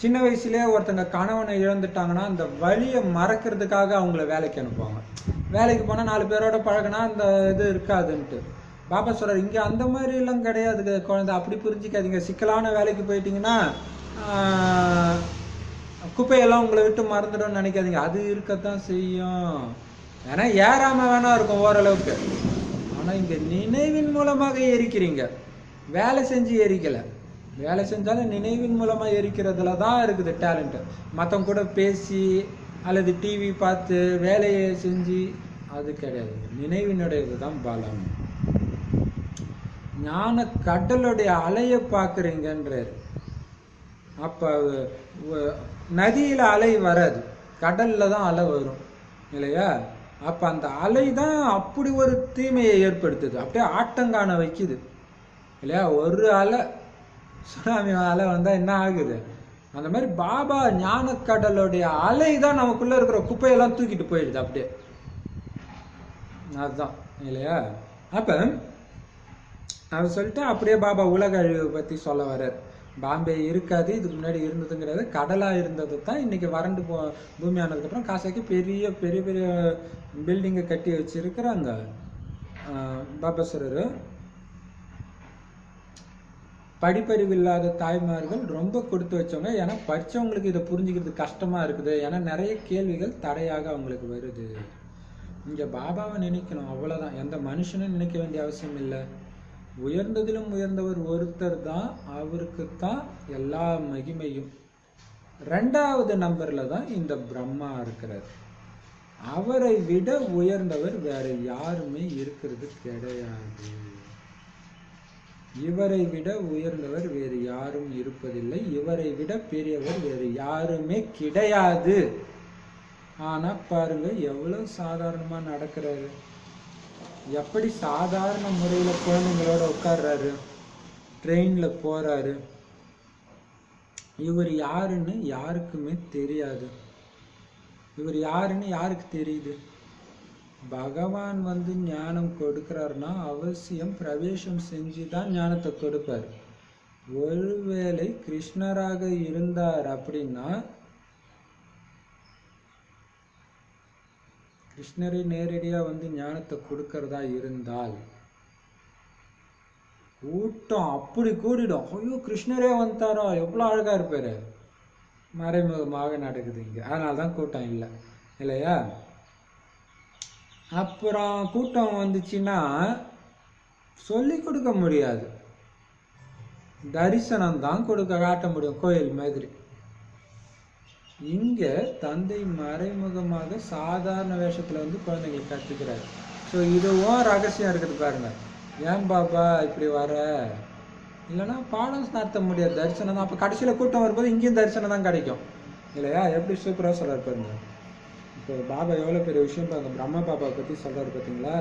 சின்ன வயசுலேயே ஒருத்தங்க கணவனை இழந்துட்டாங்கன்னா அந்த வழியை மறக்கிறதுக்காக அவங்கள வேலைக்கு அனுப்புவாங்க. வேலைக்கு போனால் 4 பேரோட பழகினா அந்த இது இருக்காதுன்ட்டு. பாபா சொல்கிறார், இங்கே அந்த மாதிரிலாம் கிடையாது குழந்தை, அப்படி புரிஞ்சிக்காதீங்க. சிக்கலான வேலைக்கு போயிட்டீங்கன்னா குப்பையெல்லாம் உங்களை விட்டு மறந்துடும்னு நினைக்காதீங்க. அது இருக்கத்தான் செய்யும், ஏன்னா ஏறாம வேணா இருக்கும் ஓரளவுக்கு. ஆனால் இங்கே நினைவின் மூலமாக எரிக்கிறீங்க, வேலை செஞ்சு எரிக்கலை. வேலை செஞ்சாலும் நினைவின் மூலமாக எரிக்கிறதுல தான் இருக்குது டேலண்ட்டு. மற்றவங்க கூட பேசி அல்லது டிவி பார்த்து வேலையை செஞ்சு அது கிடையாது. நினைவினுடையது தான் பலம். ஞான கடலுடைய அலையை பார்க்குறீங்கன்றார். அப்போ நதியில் அலை வராது, கடலில் தான் அலை வரும் இல்லையா? அப்போ அந்த அலை தான் அப்படி ஒரு தீமையை ஏற்படுத்துது, அப்படியே ஆட்டங்கான வைக்குது இல்லையா? ஒரு அலை சுனாமி அலை வந்தால் என்ன ஆகுது? அந்த மாதிரி பாபா ஞானக்கடலுடைய அலை தான் நமக்குள்ளே இருக்கிற குப்பையெல்லாம் தூக்கிட்டு போயிடுது அப்படியே. அதுதான் இல்லையா? அப்போ அவர் சொல்லிட்டு அப்படியே பாபா உலக அழிவை பற்றி சொல்ல வர்றார். பாம்பே இருக்காது, இதுக்கு முன்னாடி இருந்ததும் கிடையாது, கடலாக இருந்தது தான். இன்றைக்கி வறண்டு பூமி ஆனதுக்கப்புறம் காசாக்கி பெரிய பெரிய பெரிய பில்டிங்கை கட்டி வச்சுருக்குறாங்க. பாபா சொல்றாரு, படிப்பறிவு இல்லாத தாய்மார்கள் ரொம்ப கொடுத்து வச்சவங்க. ஏன்னா படித்தவங்களுக்கு இதை புரிஞ்சுக்கிறது கஷ்டமாக இருக்குது, ஏன்னா நிறைய கேள்விகள் தடையாக அவங்களுக்கு வருது. இங்கே பாபாவை நினைக்கணும், அவ்வளோதான். எந்த மனுஷனும் நினைக்க வேண்டிய அவசியம் இல்லை. உயர்ந்ததிலும் உயர்ந்தவர் ஒருத்தர் தான், அவருக்கு தான் எல்லா மகிமையும். 2வது நம்பரில் தான் இந்த பிரம்மா இருக்கிறார். அவரை விட உயர்ந்தவர் வேற யாருமே இருக்கிறது கிடையாது. இவரை விட உயர்ந்தவர் வேறு யாரும் இருப்பதில்லை, இவரை விட பெரியவர் வேறு யாருமே கிடையாது. ஆனா பாருங்க எவ்வளவு சாதாரணமா நடக்கிறாரு, எப்படி சாதாரண முறையில குழந்தைங்களோட உட்கார்றாரு, ட்ரெயின்ல போறாரு. இவர் யாருன்னு யாருக்குமே தெரியாது. இவர் யாருன்னு யாருக்கு தெரியுது? பகவான் வந்து ஞானம் கொடுக்கிறாருன்னா அவசியம் பிரவேசம் செஞ்சு தான் ஞானத்தை கொடுப்பார். ஒருவேளை கிருஷ்ணராக இருந்தார் அப்படின்னா, கிருஷ்ணரை நேரடியாக வந்து ஞானத்தை கொடுக்கறதா இருந்தால் கூட்டம் அப்படி கூடிடும். ஐயோ கிருஷ்ணரே வந்துட்டாரோ, எவ்வளோ அழகா இருப்பாரு. மறைமுகமாக நடக்குது இங்கே, அதனால தான் கூட்டம் இல்லை இல்லையா? அப்புறம் கூட்டம் வந்துச்சுன்னா சொல்லி கொடுக்க முடியாது, தரிசனம் தான் காட்ட முடியும், கோயில் மாதிரி. இங்கே தந்தை மறைமுகமாக சாதாரண வேஷத்தில் வந்து குழந்தைங்களுக்கு கற்றுக்கிறாரு. ஸோ இதுவும் ரகசியம் இருக்குது பாருங்க. ஏன் பாபா இப்படி வர, இல்லைன்னா பாடம் நடத்த முடியாது, தரிசனம் தான். அப்போ கடைசியில் கூட்டம் வரும்போது இங்கேயும் தரிசனம் தான் கிடைக்கும் இல்லையா? எப்படி சூப்பராக சொல்கிறார் பாருங்க. இப்போ பாபா எவ்வளோ பெரிய விஷயம் பாருங்க, பிரம்மா பாபாவை பற்றி சொல்கிறார் பார்த்தீங்களா?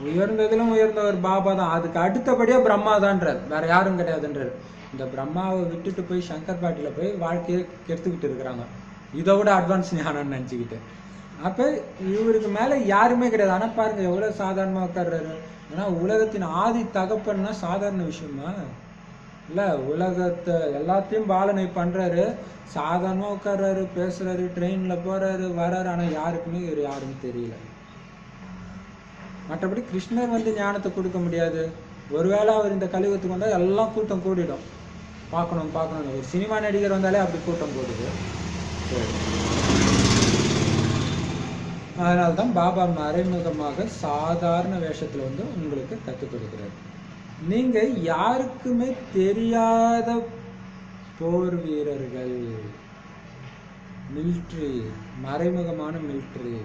உயர்ந்ததிலும் உயர்ந்தவர் பாபா தான், அதுக்கு அடுத்தபடியாக பிரம்மா தான்றார், வேற யாரும் கிடையாதுன்றார். இந்த பிரம்மாவை விட்டுட்டு போய் சங்கர் பாட்டியில் போய் வாழ்க்கையை கெடுத்துக்கிட்டு இருக்கிறாங்க, இதை விட அட்வான்ஸ் ஞானம்னு நினச்சிக்கிட்டு. அப்போ இவருக்கு மேலே யாருமே கிடையாது. ஆனால் பாருங்க எவ்வளோ சாதாரணமாக உட்கார்றாரு. ஆனால் உலகத்தின் ஆதி தகப்பன்னா சாதாரண விஷயமா இல்லை? உலகத்தை எல்லாத்தையும் பாலனை பண்ணுறாரு, சாதாரணமாக உட்கார்றாரு, பேசுகிறாரு, ட்ரெயினில் போகிறாரு, வர்றாரு. ஆனால் யாருக்குமே இவர் யாருன்னு தெரியல. மற்றபடி கிருஷ்ணர் வந்து ஞானத்தை கொடுக்க முடியாது. ஒருவேளை அவர் இந்த கலியுகத்துக்கு வந்தால் எல்லாம் கூட்டம் கூடிடும். பார்க்கணும் பார்க்கணும். ஒரு சினிமா நடிகர் வந்தாலே அப்படி கூட்டம் போடுது. சரி, அதனால்தான் பாபா மறைமுகமாக சாதாரண வேஷத்துல வந்து உங்களுக்கு கற்றுக் கொடுக்கிறார். நீங்க யாருக்குமே தெரியாத போர் வீரர்கள், மிலிட்ரி, மறைமுகமான மிலிட்ரி.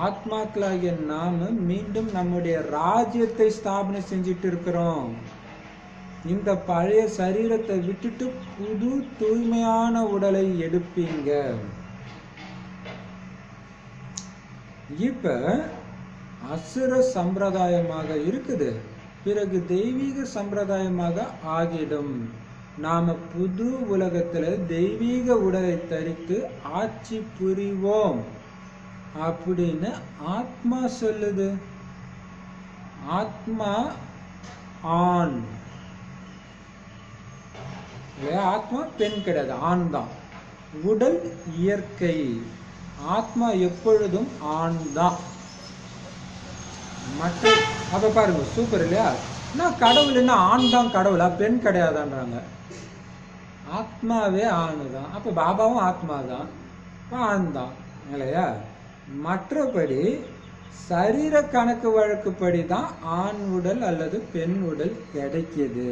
ஆத்மாக்களாகிய நாம மீண்டும் நம்முடைய ராஜ்யத்தை ஸ்தாபனை செஞ்சுட்டு இருக்கிறோம். இந்த பழைய சரீரத்தை விட்டுட்டு புது தூய்மையான உடலை எடுப்பீங்க. இப்ப அசுர சம்பிரதாயமாக இருக்குது, பிறகு தெய்வீக சம்பிரதாயமாக ஆகிடும். நாம புது உலகத்துல தெய்வீக உடலை தரித்து ஆட்சி புரிவோம் அப்படின்னு ஆத்மா சொல்லுது. ஆத்மா ஆண், ஆத்மா பெண் கிடையாது, ஆண் தான். உடல் இயற்கை, ஆத்மா எப்பொழுதும் ஆண் தான். மற்ற அப்ப பாருங்க, சூப்பர் இல்லையா? நான் கடவுள் என்ன ஆண் தான் கடவுளா, பெண் கிடையாதான்றாங்க. ஆத்மாவே ஆணு தான். அப்ப பாபாவும் ஆத்மா தான், ஆண் தான் இல்லையா? மற்றபடி சரீர கணக்கு வழக்குப்படி தான் ஆண் உடல் அல்லது பெண் உடல் கிடைக்கிது.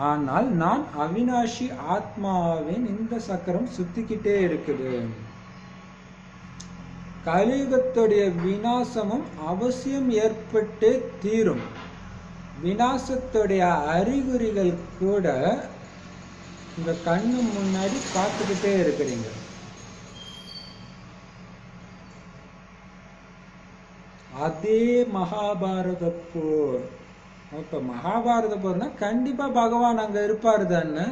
ஆனால் நான் அவினாஷி ஆத்மாவின் இந்த சக்கரம் சுத்திக்கிட்டே இருக்குது. கலியுகத்துடைய விநாசமும் அவசியம் ஏற்பட்டே தீரும். விநாசத்துடைய அறிகுறிகள் கூட உங்க கண்ணு முன்னாடி பார்த்துக்கிட்டே இருக்கிறீங்க. அதே மகாபாரத போர். இப்ப மகாபாரத போர்னா கண்டிப்பா பகவான் அங்க இருப்பாரு தானே.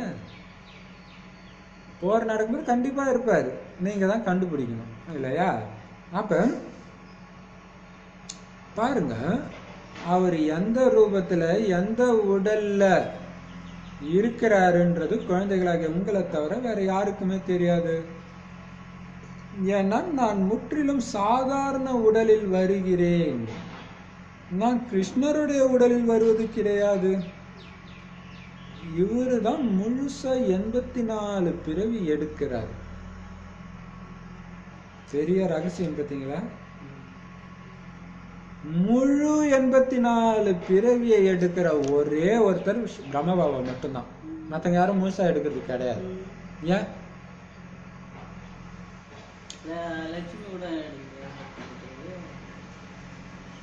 போர் நடக்கும்போது கண்டிப்பா இருப்பாரு, நீங்க தான் கண்டுபிடிக்கணும் இல்லையா? அப்ப பாருங்க, அவர் எந்த ரூபத்துல எந்த உடல்ல இருக்கிறாருன்றது குழந்தைகளாகிய உங்களை தவிர வேற யாருக்குமே தெரியாது. ஏன்னா நான் முற்றிலும் சாதாரண உடலில் வருகிறேன், நான் கிருஷ்ணருடைய உடலில் வருவது கிடையாது. இவரு தான் முழுசா 84 பிறவி எடுக்கிறார். பெரிய ரகசியம் பார்த்தீங்களா? முழு 84 பிறவியை எடுக்கிற ஒரே ஒருத்தர் பிரம்மபாபா மட்டும்தான். மற்றவங்க யாரும் முழுசா எடுக்கிறது கிடையாது. ஏன்?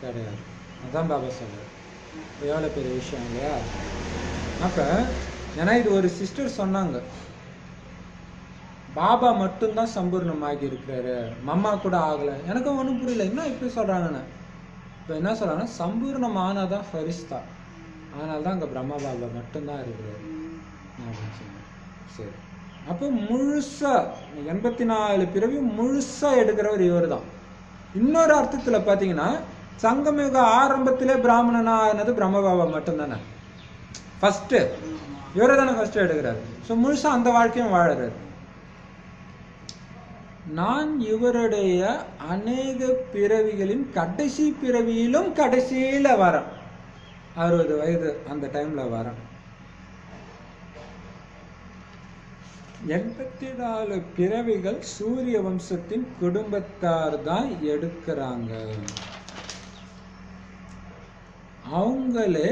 கிடையாது. அதான் பாபா சொல்றாரு. எவ்வளவு பெரிய விஷயம் இல்லையா? அப்ப ஏன்னா இது ஒரு சிஸ்டர் சொன்னாங்க, பாபா மட்டும்தான் சம்பூர்ணமாகி இருக்கிறாரு, மம்மா கூட ஆகல. எனக்கு ஒன்றும் புரியல, என்ன இப்படி சொல்றாங்கன்னு. இப்போ என்ன சொல்றாங்கன்னா, சம்பூர்ணமானதான் ஃபரிஸ்தா, அதனால தான் அங்கே பிரம்மா பாபா மட்டும்தான் இருக்கிறாரு அப்படின்னு சொன்னாங்க. சரி, அப்போ முழுசா 84 பிறவி முழுசா எடுக்கிறவர் இவர் தான். இன்னொரு அர்த்தத்துல பாத்தீங்கன்னா, சங்கமயுக ஆரம்பத்திலே பிராமணனா ஆனது பிரம்ம பாபா மட்டும்தானே. ஃபர்ஸ்ட் இவரை தானே ஃபர்ஸ்ட் எடுக்கிறாரு. ஸோ முழுசா அந்த வாழ்க்கையும் வாழறாரு. நான் இவருடைய அநேக பிறவிகளின் கடைசி பிறவியிலும் கடைசியில வரேன். 60 வயது அந்த டைம்ல வரேன். 84 பிறவிகள் சூரிய வம்சத்தின் குடும்பத்தார் தான் எடுக்கிறாங்க. அவங்களே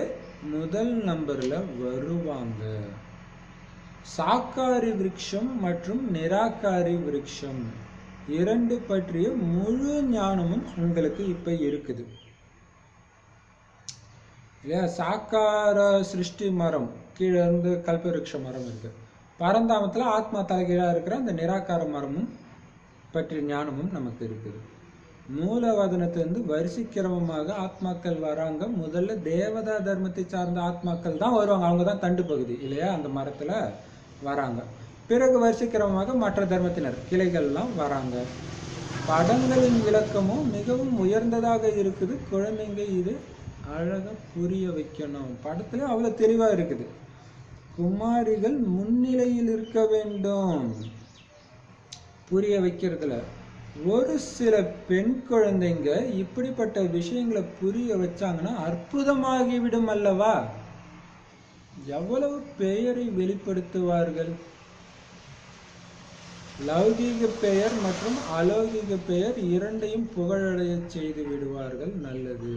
முதல் நம்பர்ல வருவாங்க. சாக்காரி விருட்சம் மற்றும் நிராகாரி விருட்சம் இரண்டு பற்றிய முழு ஞானமும் உங்களுக்கு இப்ப இருக்குது இல்லையா? சாக்கார சிருஷ்டி மரம் கீழே இருந்து கல்பவிருட்ச மரம் இருக்கு. பரந்தாமத்துல ஆத்மா தலைகீழா இருக்கிற அந்த நிராகார மரமும் பற்றிய ஞானமும் நமக்கு இருக்குது. மூலவதனத்திலிருந்து வரிசைக்கிரமமாக ஆத்மாக்கள் வராங்க. முதல்ல தேவதா தர்மத்தை சார்ந்த ஆத்மாக்கள் தான் வருவாங்க. அவங்க தான் தண்டு பகுதி இல்லையா, அந்த மரத்துல வராங்க. பிறகு வரிசைக்கிரமமாக மற்ற தர்மத்தினர் கிளைகள்லாம் வராங்க. படங்களின் விளக்கமும் மிகவும் உயர்ந்ததாக இருக்குது. குழந்தைங்க இது அழகா புரிய வைக்கணும். படத்துல அவ்வளவு தெளிவா இருக்குது. குமாரிகள் முன்னிலையில் இருக்க வேண்டும் புரிய வைக்கிறதுல. ஒரு சில பெண் குழந்தைங்க இப்படிப்பட்ட விஷயங்களை புரிய வச்சாங்கன்னா அற்புதமாகிவிடும் அல்லவா? எவ்வளவு பெயரை வெளிப்படுத்துவார்கள். லௌகீக பெயர் மற்றும் அலௌகிக பெயர் இரண்டையும் புகழடைய செய்து விடுவார்கள். நல்லது.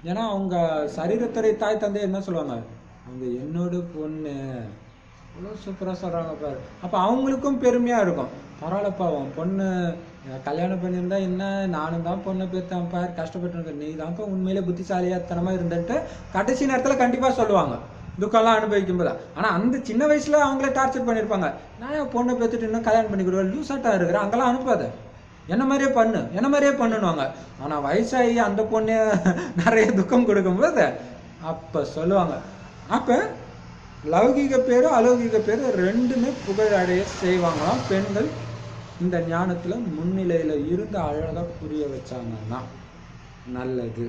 ஏன்னா அவங்க சரீரத்துறை தாய் தந்தை என்ன சொல்லுவாங்க, அவங்க என்னோட பொண்ணு, அவ்வளோ சூப்பராக சொல்கிறாங்க பாரு. அப்போ அவங்களுக்கும் பெருமையாக இருக்கும். பரவாயில்லப்பா, உன் பொண்ணு கல்யாணம் பண்ணியிருந்தா என்ன, நானும் தான் பொண்ணை பெற்றான் பாரு, கஷ்டப்பட்டு நீ தான்ப்பா உண்மையிலே புத்திசாலியாத்தனமாக இருந்துட்டு கடைசி நேரத்தில் கண்டிப்பாக சொல்லுவாங்க, துக்கம்லாம் அனுபவிக்கும் போது. ஆனால் அந்த சின்ன வயசுல அவங்களே டார்ச்சர் பண்ணியிருப்பாங்க. நான் என் பொண்ணை பெற்றுட்டு இன்னும் கல்யாணம் பண்ணி கொடுவேன், லூசாட்டாக இருக்கிறேன், அங்கெல்லாம் அனுப்பாத, என்ன மாதிரியே பண்ணுவாங்க. ஆனால் வயசாகி அந்த பொண்ணே நிறைய துக்கம் கொடுக்கும்போது அப்போ சொல்லுவாங்க. அப்போ லௌகிக பேர் அலௌகிக பேர் ரெண்டுமே புகழ் அடைய செய்வாங்களாம் பெண்கள். இந்த ஞானத்தில் முன்னிலையில் இருந்து அழகாக புரிய வச்சாங்கன்னா நல்லது.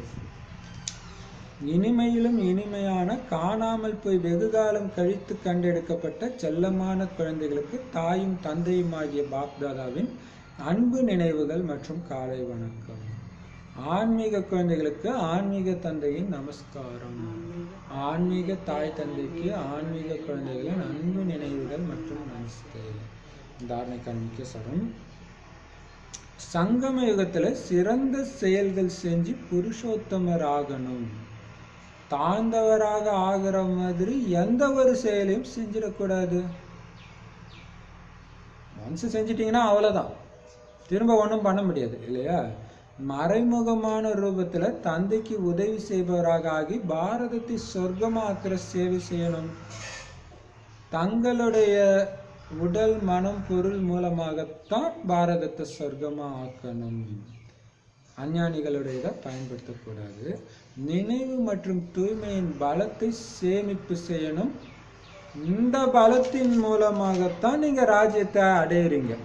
இனிமையிலும் இனிமையான காணாமல் போய் வெகுகாலம் கழித்து கண்டெடுக்கப்பட்ட செல்லமான குழந்தைகளுக்கு தாயும் தந்தையுமாகிய பாப்தாதாவின் அன்பு நினைவுகள் மற்றும் காலை வணக்கம். ஆன்மீக குழந்தைகளுக்கு ஆன்மீக தந்தையின் நமஸ்காரம். ஆன்மீக தாய் தந்தைக்கு ஆன்மீக குழந்தைகளின் அன்பு நினைவுகள் மற்றும் நமஸ்தே. தாரணைக்கான முக்கிய சரம், சங்கம யுகத்துல சிறந்த செயல்கள் செஞ்சு புருஷோத்தமர் ஆகணும். தாழ்ந்தவராக ஆகிற மாதிரி எந்த ஒரு செயலையும் செஞ்சிடக்கூடாது. ஒன்ஸ் செஞ்சிட்டீங்கன்னா அவ்வளவுதான், திரும்ப ஒன்றும் பண்ண முடியாது இல்லையா. மறைமுகமான ரூபத்துல தந்தைக்கு உதவி செய்பவராக ஆகி பாரதத்தை சொர்க்கமாக்குற சேவை செய்யணும். தங்களுடைய உடல் மனம் பொருள் மூலமாகத்தான் பாரதத்தை சொர்க்கமா ஆக்கணும். அஞ்ஞானிகளுடைய இதை பயன்படுத்தக்கூடாது. நினைவு மற்றும் தூய்மையின் பலத்தை சேமிப்பு செய்யணும். இந்த பலத்தின் மூலமாகத்தான் நீங்க ராஜ்யத்தை அடையிறீங்க,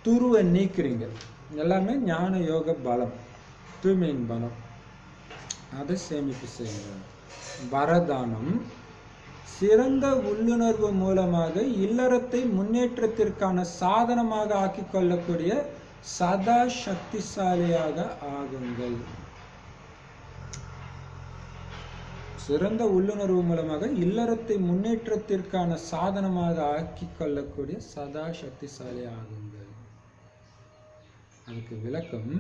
துருவை நீக்குறீங்க. எல்லாமே ஞான யோக பலம், தூய்மையின் பலம், அதை சேமிப்பு செய்யுங்க. வரதானம், சிறந்த உள்ளுணர்வு மூலமாக இல்லறத்தை முன்னேற்றத்திற்கான சாதனமாக ஆக்கிக் கொள்ளக்கூடிய சதா சக்திசாலியாக ஆகுங்கள். சிறந்த உள்ளுணர்வு மூலமாக இல்லறத்தை முன்னேற்றத்திற்கான சாதனமாக ஆக்கிக் கொள்ளக்கூடிய சதா சக்திசாலி ஆகுங்கள். அதுக்கு விளக்கம்,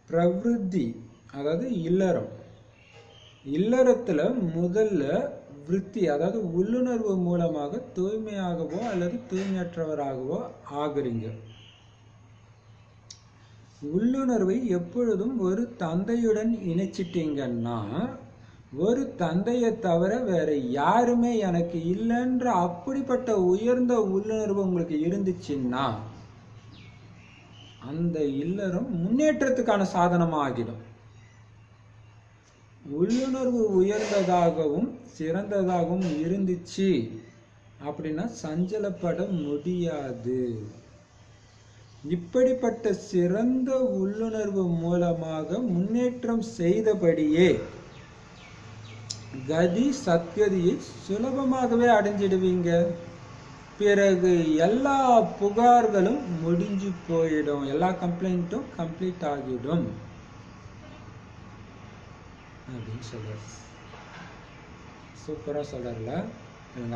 பிரவிருத்தி அதாவது இல்லறம். இல்லறத்துல முதல்ல விருத்தி அதாவது உள்ளுணர்வு மூலமாக தூய்மையாகவோ அல்லது தூய்மையற்றவராகவோ ஆகுறீங்க. உள்ளுணர்வை எப்பொழுதும் ஒரு தந்தையுடன் இணைச்சிட்டீங்கன்னா, ஒரு தந்தையை தவிர வேற யாருமே எனக்கு இல்லைன்ற அப்படிப்பட்ட உயர்ந்த உள்ளுணர்வு உங்களுக்கு இருந்துச்சுன்னா அந்த இல்லறம் முன்னேற்றத்துக்கான சாதனமா ஆகிடும். உள்ளுணர்வு உயர்ந்ததாகவும் சிறந்ததாகவும் இருந்துச்சு அப்படின்னா சஞ்சலப்பட முடியாது. இப்படிப்பட்ட சிறந்த உள்ளுணர்வு மூலமாக முன்னேற்றம் செய்தபடியே கதி சத்கதியை சுலபமாகவே அடைஞ்சிடுவீங்க. பிறகு எல்லா புகார்களும் முடிஞ்சு போயிடும், எல்லா கம்ப்ளைண்ட்டும் கம்ப்ளீட் ஆகிடும் அப்படின்னு சொல்றாரு. சூப்பரா சொல்றாருல.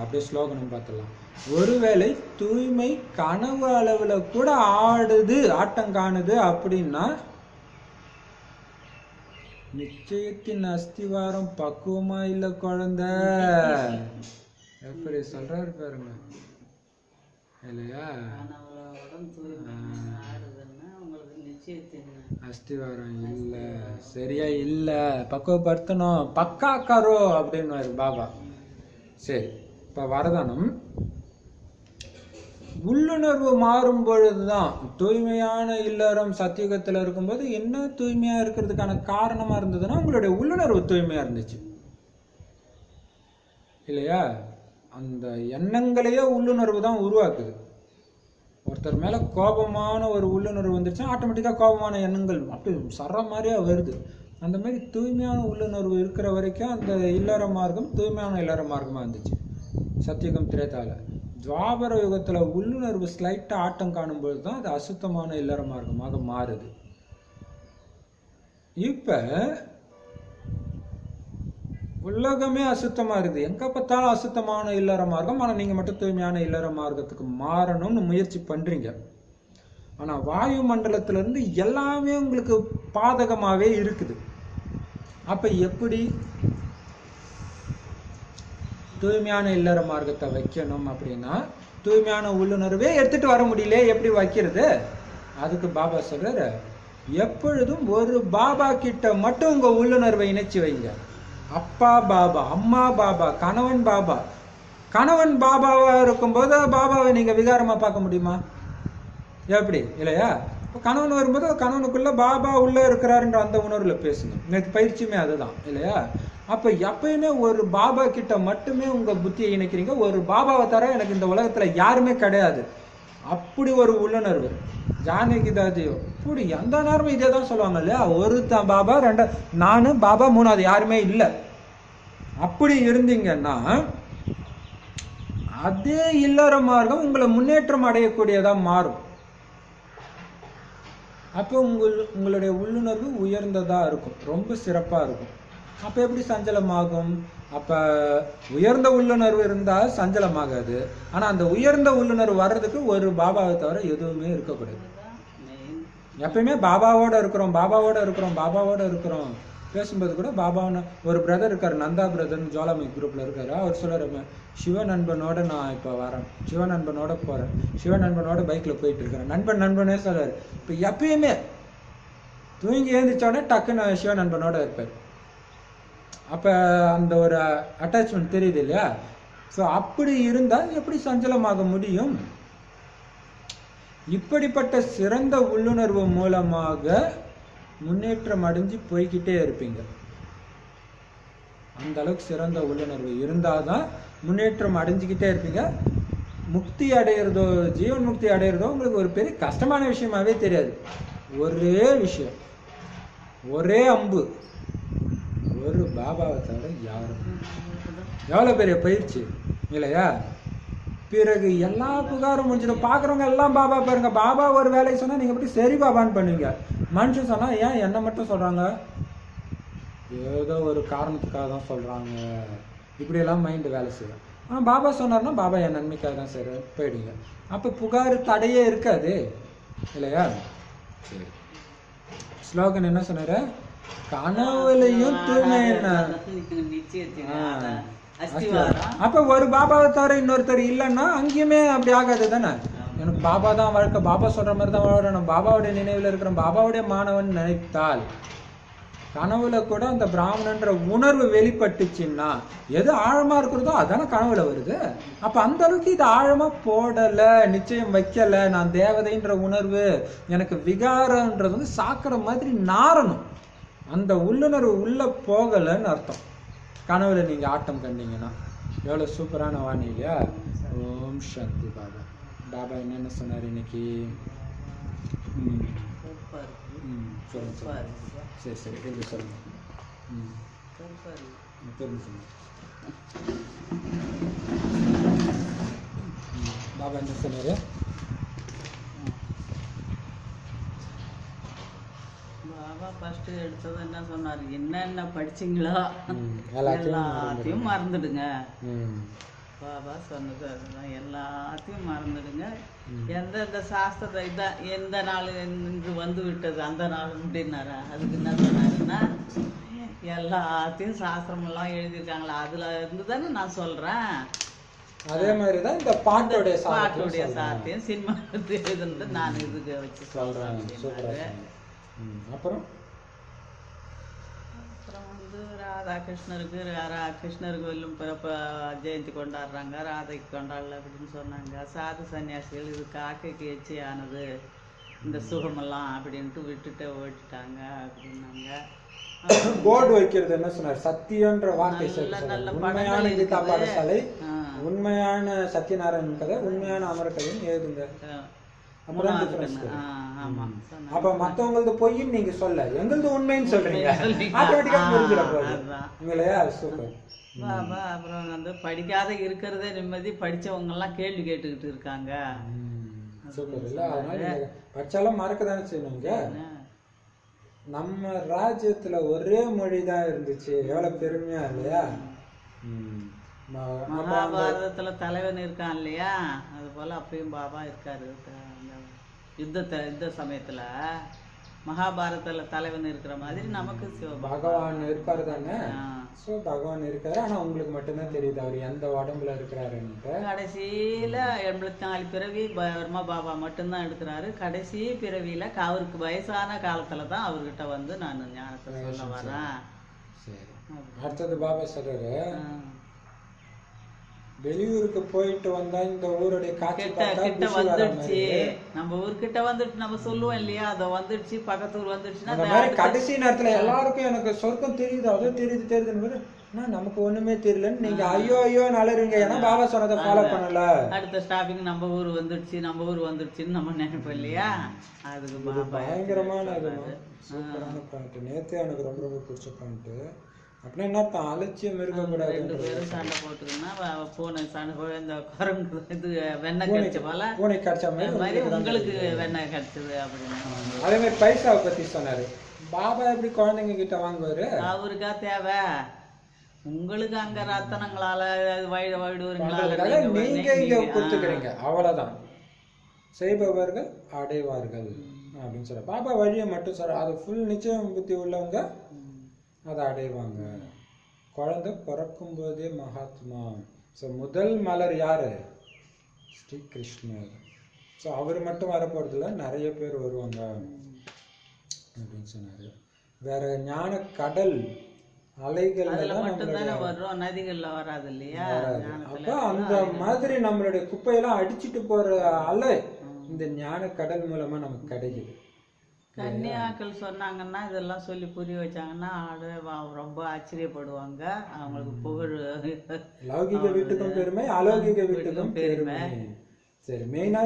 அப்படியே ஸ்லோகனம் பார்த்துடலாம். ஒருவேளை தூய்மை கனவு அளவுல கூட ஆட்டம் காணுது அப்படின்னா நிச்சயத்தின் அஸ்திவாரம் பக்குவமா இல்ல குழந்தை. எப்படி சொல்றாரு பாருங்க இல்லையா. அஸ்திவாரம் இல்ல, சரியா இல்ல, பக்குவப்படுத்தணும், பக்கா கரோ அப்படின்னு பாபா. சரி, இப்ப வரதானம், உள்ளுணர்வு மாறும் பொழுதுதான் தூய்மையான இல்லறம் சத்தியுகத்துல இருக்கும்போது என்ன தூய்மையா இருக்கிறதுக்கான காரணமா இருந்ததுன்னா உங்களுடைய உள்ளுணர்வு தூய்மையா இருந்துச்சு இல்லையா. அந்த எண்ணங்களையே உள்ளுணர்வு தான் உருவாக்குது. ஒருத்தர் மேல கோபமான ஒரு உள்ளுணர்வு வந்துருச்சுன்னா ஆட்டோமேட்டிக்கா கோபமான எண்ணங்கள் அப்படி சர மாதிரியா வருது. அந்த மாதிரி தூய்மையான உள்ளுணர்வு இருக்கிற வரைக்கும் அந்த இல்லற மார்க்கம் தூய்மையான இல்லற மார்க்கமா இருந்துச்சு சத்தியுகம் திரேதால. துவாபர யுகத்துல உள்ளுணர்வு ஸ்லைட்டா ஆட்டம் காணும்போது தான் அது அசுத்தமான இல்லற மார்க்கமாக மாறுது. இப்ப உலகமே அசுத்தமா இருக்குது, எங்க பார்த்தாலும் அசுத்தமான இல்லற மார்க்கம். ஆனா நீங்க மட்டும் தூய்மையான இல்லற மார்க்கத்துக்கு மாறணும்னு முயற்சி பண்றீங்க. ஆனா வாயு மண்டலத்துல இருந்து எல்லாமே உங்களுக்கு பாதகமாவே இருக்குது. அப்ப எப்படி தூய்மையான இல்லற மார்க்கத்தை வைக்கணும் அப்படின்னா, தூய்மையான உள்ளுணர்வே எடுத்துட்டு வர முடியல, எப்படி வைக்கிறது? அதுக்கு பாபா சொல்றாரு, எப்பொழுதும் ஒரு பாபா கிட்ட மட்டும் உங்க உள்ளுணர்வை இணைச்சு வைங்க. அப்பா பாபா, அம்மா பாபா, கணவன் பாபா. கணவன் பாபாவா இருக்கும்போது பாபாவை நீங்க விகாரமா பார்க்க முடியுமா? எப்படி இல்லையா? இப்போ கணவன் வரும்போது கணவனுக்குள்ள பாபா உள்ள இருக்கிறாருன்ற அந்த உணர்வுல பேசணும். நேற்று பயிற்சியுமே அதுதான் இல்லையா? அப்ப எப்பயுமே ஒரு பாபா கிட்ட மட்டுமே உங்க புத்தியை இணைக்கிறீங்க. ஒரு பாபாவை தர எனக்கு இந்த உலகத்துல யாருமே கிடையாது, அப்படி ஒரு உள்ளுணர்வு. ஜானகி தாதியோ இப்படி எந்த நேரமும் இதே தான் சொல்லுவாங்க இல்லையா? ஒருத்தன் பாபா, நானு பாபா, மூணாவது யாருமே இல்லை. அப்படி இருந்தீங்கன்னா அதே இல்லற மார்க்கம் உங்களை முன்னேற்றம் அடையக்கூடியதா மாறும். அப்போ உங்களுடைய உள்ளுணர்வு உயர்ந்ததா இருக்கும், ரொம்ப சிறப்பா இருக்கும். அப்ப எப்படி சஞ்சலமாகும்? அப்ப உயர்ந்த உள்ளுணர்வு இருந்தா சஞ்சலமாகாது. ஆனா அந்த உயர்ந்த உள்ளுணர்வு வர்றதுக்கு ஒரு பாபாவை தவிர எதுவுமே இருக்கக்கூடாது. எப்பயுமே பாபாவோட இருக்கிறோம், பாபாவோட இருக்கிறோம், பாபாவோட இருக்கிறோம். பேசும்போது கூட பாபான்னு ஒரு பிரதர் இருக்காரு, நந்தா பிரதர்னு ஜோலாமி குரூப்ல இருக்காரு. அவர் சொல்றாரு, சிவநண்பனோட நான் இப்ப வரேன், சிவநண்பனோட போறேன், சிவநண்பனோட பைக்ல போயிட்டு இருக்கிறேன். நண்பனே சொல்றாரு. இப்ப எப்பயுமே தூங்கி எழுந்திரிச்சோடனே டக்குன்னு சிவநண்பனோட இருப்பார். அப்ப அந்த ஒரு அட்டாச்மெண்ட் தெரியுது இல்லையா? ஸோ அப்படி இருந்தா எப்படி சஞ்சலமாக முடியும்? இப்படிப்பட்ட சிறந்த உள்ளுணர்வு மூலமாக முன்னேற்றம் அடைஞ்சு போய்கிட்டே இருப்பீங்க. அந்த அளவுக்கு சிறந்த உள்ளுணர்வு இருந்தாதான் முன்னேற்றம் அடைஞ்சுக்கிட்டே இருப்பீங்க. முக்தி அடையிறதோ, ஜீவன் முக்தி அடையிறதோ உங்களுக்கு ஒரு பெரிய கஷ்டமான விஷயமாவே தெரியாது. ஒரே விஷயம், ஒரே அம்பு, ஒரு பாபாவை தவிர யாரும். எவ்வளவு பெரிய பயிற்சி இல்லையா? பிறகு எல்லா புகாரும் முடிஞ்சிடும். பாக்குறவங்க எல்லாம் பாபா பாருங்க. பாபா ஒரு வேலையை சொன்னா நீங்க எப்படி சரி பாபான்னு பண்ணுவீங்க. மனுஷன் சொன்னா ஏன் என்ன மட்டும் சொல்றாங்க, ஏதோ ஒரு காரணத்துக்காக தான் சொல்றாங்க, இப்படி எல்லாம் மைண்ட் வேலை செய்யும். ஆனா பாபா சொன்னார்னா பாபா என் நன்மைக்காக தான் சரி போயிடுங்க. அப்ப புகார் தடையே இருக்காது இல்லையா? சரி, ஸ்லோகன் என்ன சொன்னாரு? கனவுலையும் தூய்மை என்ன. அப்ப ஒரு பாபாவை தவிர இன்னொருத்தர் இல்லைன்னா அங்கேயுமே அப்படி ஆகாது தானே? எனக்கு பாபா தான் வாழ்க்கை, பாபா சொல்ற மாதிரி தான் வாழணும், பாபாவுடைய நினைவுல இருக்கிறேன், பாபாவுடைய மாணவன் நினைத்தால் கனவுல கூட அந்த பிராமணன்ற உணர்வு வெளிப்பட்டுச்சுன்னா எது ஆழமா இருக்கிறதோ அதானே கனவுல வருது. அப்ப அந்த அளவுக்கு இது ஆழமா போடல, நிச்சயம் வைக்கல, நான் தேவதைன்ற உணர்வு எனக்கு விகாரன்றது வந்து சாக்கிற மாதிரி நாரணும். அந்த உள்ளுணர்வு உள்ள போகலன்னு அர்த்தம். கனவுல நீங்க ஆட்டம் கண்டீங்கன்னா எவ்வளவு சூப்பரான வாணி இல்லையா? ஓம் சாந்தி. பாபா பாபா என்னென்ன சொன்னார் இன்னைக்கு? சொல்லுங்க. சரி சரி, திரும்பி சொல்லுங்க. திரும்பி சொல்லுங்க. பாபா என்ன சொன்னாரு? பாபா ஃபர்ஸ்ட் எடுத்தது என்ன சொன்னார்? என்னென்ன படிச்சிங்களோ எல்லாத்தையும் மறந்துடுங்க. பாபா சொன்னது அதுதான், எல்லாத்தையும் மறந்துடுங்க. எந்தெந்த சாஸ்திரத்தை இதான் எந்த நாள் இன்று வந்து விட்டது அந்த நாள் அப்படின்னாரா? அதுக்கு என்ன சொன்னாருன்னா, எல்லாத்தையும் சாஸ்திரமெல்லாம் எழுதியிருக்காங்களா அதுல இருந்து தானே நான் சொல்றேன். அதே மாதிரி தான் இந்த பாட்டுடைய சார்ட்டையும் சினிமா எழுதுனது நான் இதுக்கு வச்சு சொல்றேன். அப்புறம் வந்து ராதாகிருஷ்ணருக்கு கிருஷ்ணருக்கு வெல்லும் பிறப்ப ஜெயந்தி கொண்டாடுறாங்க, ராதைக்கு கொண்டாடல அப்படின்னு சொன்னாங்க. சாது சன்னியாசிகள் இது காக்கைக்கு எச்சி ஆனது இந்த சுகமெல்லாம் அப்படின்ட்டு விட்டுட்டு ஓட்டிட்டாங்க அப்படின்னாங்க. போர்டு வைக்கிறது என்ன சொன்னார்? சத்தியன்ற வார்த்தை. உண்மையான கீதா பாடசாலை, உண்மையான சத்யநாராயணன் கதை, உண்மையான அமர கதைன்னு எழுதுங்க. அப்ப மத்தவங்களது பொய்ன்னு நீங்க சொல்ல, எங்களது உண்மைன்னு சொல்றீங்க. ஆட்டோமேட்டிக்கா புரிஞ்சிட போகுது இல்லையா? சூப்பர். பாபா அப்புறம் வந்து படிக்காத இருக்கிறதே நிம்மதி, படிச்சவங்க எல்லாம் கேள்வி கேட்டுக்கிட்டு இருக்காங்க. சூப்பர் இல்ல? அதனால படிச்சாலும் மறக்க தானே செய்யணுங்க. நம்ம ராஜ்யத்துல ஒரே மொழி தான் இருந்துச்சு, எவ்வளவு பெருமையா இல்லையா? மகாபாரதத்துல தலைவன் இருக்கான் இல்லையா, அது போல அப்பயும் பாபா இருக்காரு. யுத்த சமயத்துல மகாபாரதத்துல தலைவன் இருக்கிற மாதிரி நமக்கு பகவான் இருப்பாரு தானே. ஸோ பகவான் இருக்காரு, ஆனா உங்களுக்கு மட்டும்தான் தெரியுது அவர் எந்த உடம்புல இருக்கிறாருன்ட்டு. கடைசியில 84 பிறவி பர்மா பாபா மட்டும்தான் எடுக்கிறாரு. கடைசி பிறவியில அவருக்கு வயசான காலத்துல தான் அவர்கிட்ட வந்து நான் ஞானத்தை சொல்ல வரேன். சரி, அடுத்தது பாபா சொல்றாரு, வெளியூருக்கு போயிட்டு வந்தா இந்த ஊருடைய காட்சி கிட்ட வந்துடுச்சு, நம்ம ஊர்கிட்ட வந்துட்டு நம்ம சொல்லுவோம் இல்லையா, அதை வந்துடுச்சு, பக்கத்து ஊர் வந்துடுச்சுன்னா கடைசி நேரத்துல எல்லாருக்கும் எனக்கு சொர்க்கம் தெரியுது, அதோ தெரியுதுன்னு நமக்கு ஒண்ணுமே தெரியலன்னு நீங்க ஐயோ ஐயோ நலருங்க, ஏன்னா பாபா சொன்னதை ஃபாலோ பண்ணல. அடுத்த ஸ்டாப்பிங் நம்ம ஊர் வந்துடுச்சுன்னு நம்ம நினைப்போம் இல்லையா. அதுக்கு பயங்கரமான சூப்பரான பாயிண்ட். நேத்தே எனக்கு ரொம்ப ரொம்ப பிடிச்ச பாயிண்ட். அப்படின்னா என்ன அலட்சியம் இருக்கக்கூடாது. 2 பேரும் சண்டை போட்டுக்கன்னா பூனை சண்டை, இந்த குரங்கு இது வெண்ணெய் கிடைச்ச போல பூனை கிடைச்ச மாதிரி உங்களுக்கு வெண்ணெய் கிடைச்சது அப்படின்னு. அதே மாதிரி பைசாவை பத்தி சொன்னாரு. பாபா எப்படி குழந்தைங்க கிட்ட வாங்குவாரு? அவருக்கா தேவை, உங்களுக்கு அங்க ரத்தனங்களால நீங்க இங்க கொடுத்துக்கிறீங்க, அவ்வளவுதான். செய்பவர்கள் அடைவார்கள் அப்படின்னு சொல்ற பாபா வழியை மட்டும் சொல்ற. அது ஃபுல் நிச்சயம் புத்தி உள்ளவங்க அதை அடைவாங்க. குழந்தை பிறக்கும் போதே மகாத்மா. ஸோ முதல் மலர் யாரு? ஸ்ரீ கிருஷ்ணர். ஸோ அவர் மட்டும் வரப்போறதுல நிறைய பேர் வருவாங்க அப்படின்னு சொன்னாரு. வேற ஞான கடல் அலைகள் வரும், நதிகள்ல வராது இல்லையா. அப்ப அந்த மாதிரி நம்மளுடைய குப்பையெல்லாம் அடிச்சுட்டு போற அலை இந்த ஞான கடல் மூலமா நமக்கு கிடைக்குது. கன்னியாக்கள் சொன்னாங்கன்னா, இதெல்லாம் சொல்லி புரிய வச்சாங்கன்னா ரொம்ப ஆச்சரியப்படுவாங்க. அவங்களுக்கு புகழ், லௌகிக வீட்டுக்கும் பெருமை, அலௌகிக வீட்டுக்கும் பெருமை. சரி, மெயினா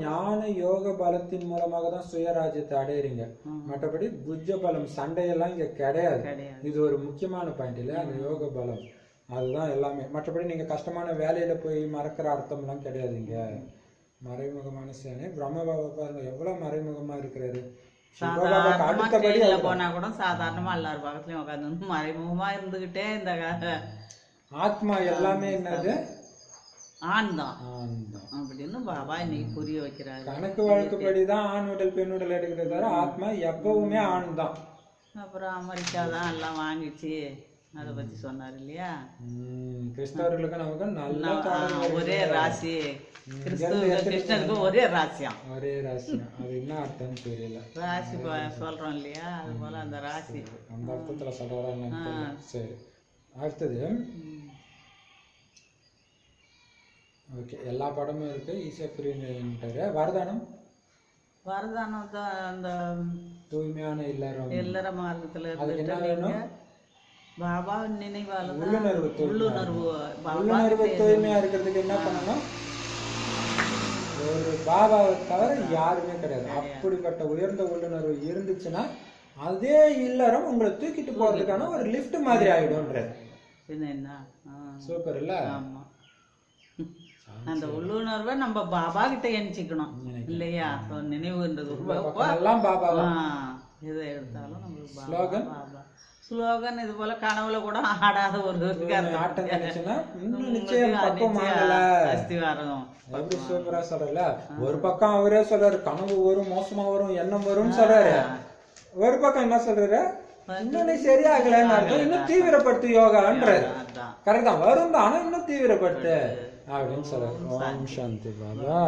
ஞான யோக பலத்தின் மூலமாக தான் சுயராஜ்யத்தை அடையிறீங்க. மற்றபடி புஜ்ஜ பலம் சண்டையெல்லாம் இங்க கிடையாது. இது ஒரு முக்கியமான பாயிண்ட் இல்ல, அந்த யோக பலம் அதுதான் எல்லாமே. மற்றபடி நீங்க கஷ்டமான வேலையில போய் மறக்கிற அர்த்தம் எல்லாம் கிடையாது. இங்க மறைமுகமான சேனை. பிரம்ம பாபா பாருங்க எவ்வளவு மறைமுகமா இருக்கிறாரு. போனா கூட சாதாரணமா எல்லாரும் பக்கத்துலயும் உட்காந்து மறைமுகமா இருந்துகிட்டே இந்த ஆத்மா எல்லாமே என்னது ஆண் தான் அப்படின்னு பாபா இன்னைக்கு புரிய வைக்கிறாரு. கணக்கு வழக்குப்படிதான் ஆண் உடல் பெண் உடல் எடுக்கிறது தவிர ஆத்மா எப்பவுமே ஆண் தான். அப்புறம் அமெரிக்கா தான் எல்லாம் வாங்கிச்சு, அதை பத்தி சொன்னாரு இல்லையா. கிறிஸ்தவர்களுக்கு நமக்கு நல்ல ஒரே ராசி, கிருஷ்ணருக்கு ஒரே ராசியா, ஒரே ராசி. அது என்ன அர்த்தம் தெரியல. ராசி சொல்றோம் இல்லையா, அது போல அந்த ராசி அந்த அர்த்தத்துல சொல்றாங்க. சரி, அடுத்தது ஓகே, எல்லா படமும் இருக்கு, ஈஸியா புரியுது. வரதானம் தான் அந்த தூய்மையான இல்லற மார்க்கத்துல இருந்து பாபா நினைவால உள்ளுணர்வு தூய்மையா இருக்கிறதுக்கு என்ன பண்ணணும்? ஒரு பாபாவை தவிர யாருமே கிடையாது. அப்படிப்பட்ட உயர்ந்த உள்ளுணர்வு இருந்துச்சுன்னா அதே இல்லறம் உங்களை தூக்கிட்டு போறதுக்கான ஒரு லிஃப்ட் மாதிரி ஆயிடும்ன்ற. சூப்பர் இல்ல? அந்த உள்ளுணர்வை நம்ம பாபா கிட்ட எண்ணிச்சுக்கணும் இல்லையா. நினைவுன்றது பாபா எதை எடுத்தாலும் நம்ம ஸ்லோகன் இது போல கனவுல கூட ஆடாத ஒரு அஸ்திவாரம் எப்படி சூப்பரா சொல்றல. ஒரு பக்கம் அவரே சொல்றாரு கனவு வரும், மோசமா வரும், எண்ணம் வரும்னு சொல்றாரு. ஒரு பக்கம் என்ன சொல்றாரு, இன்னும் சரியாகலன்னு அர்த்தம், இன்னும் தீவிரப்படுத்து யோகான்றாரு. கரெக்ட் தான், வரும் தான், ஆனா இன்னும் தீவிரப்படுத்து அப்படின்னு சொல்றாரு. ஓம் சாந்தி பாபா.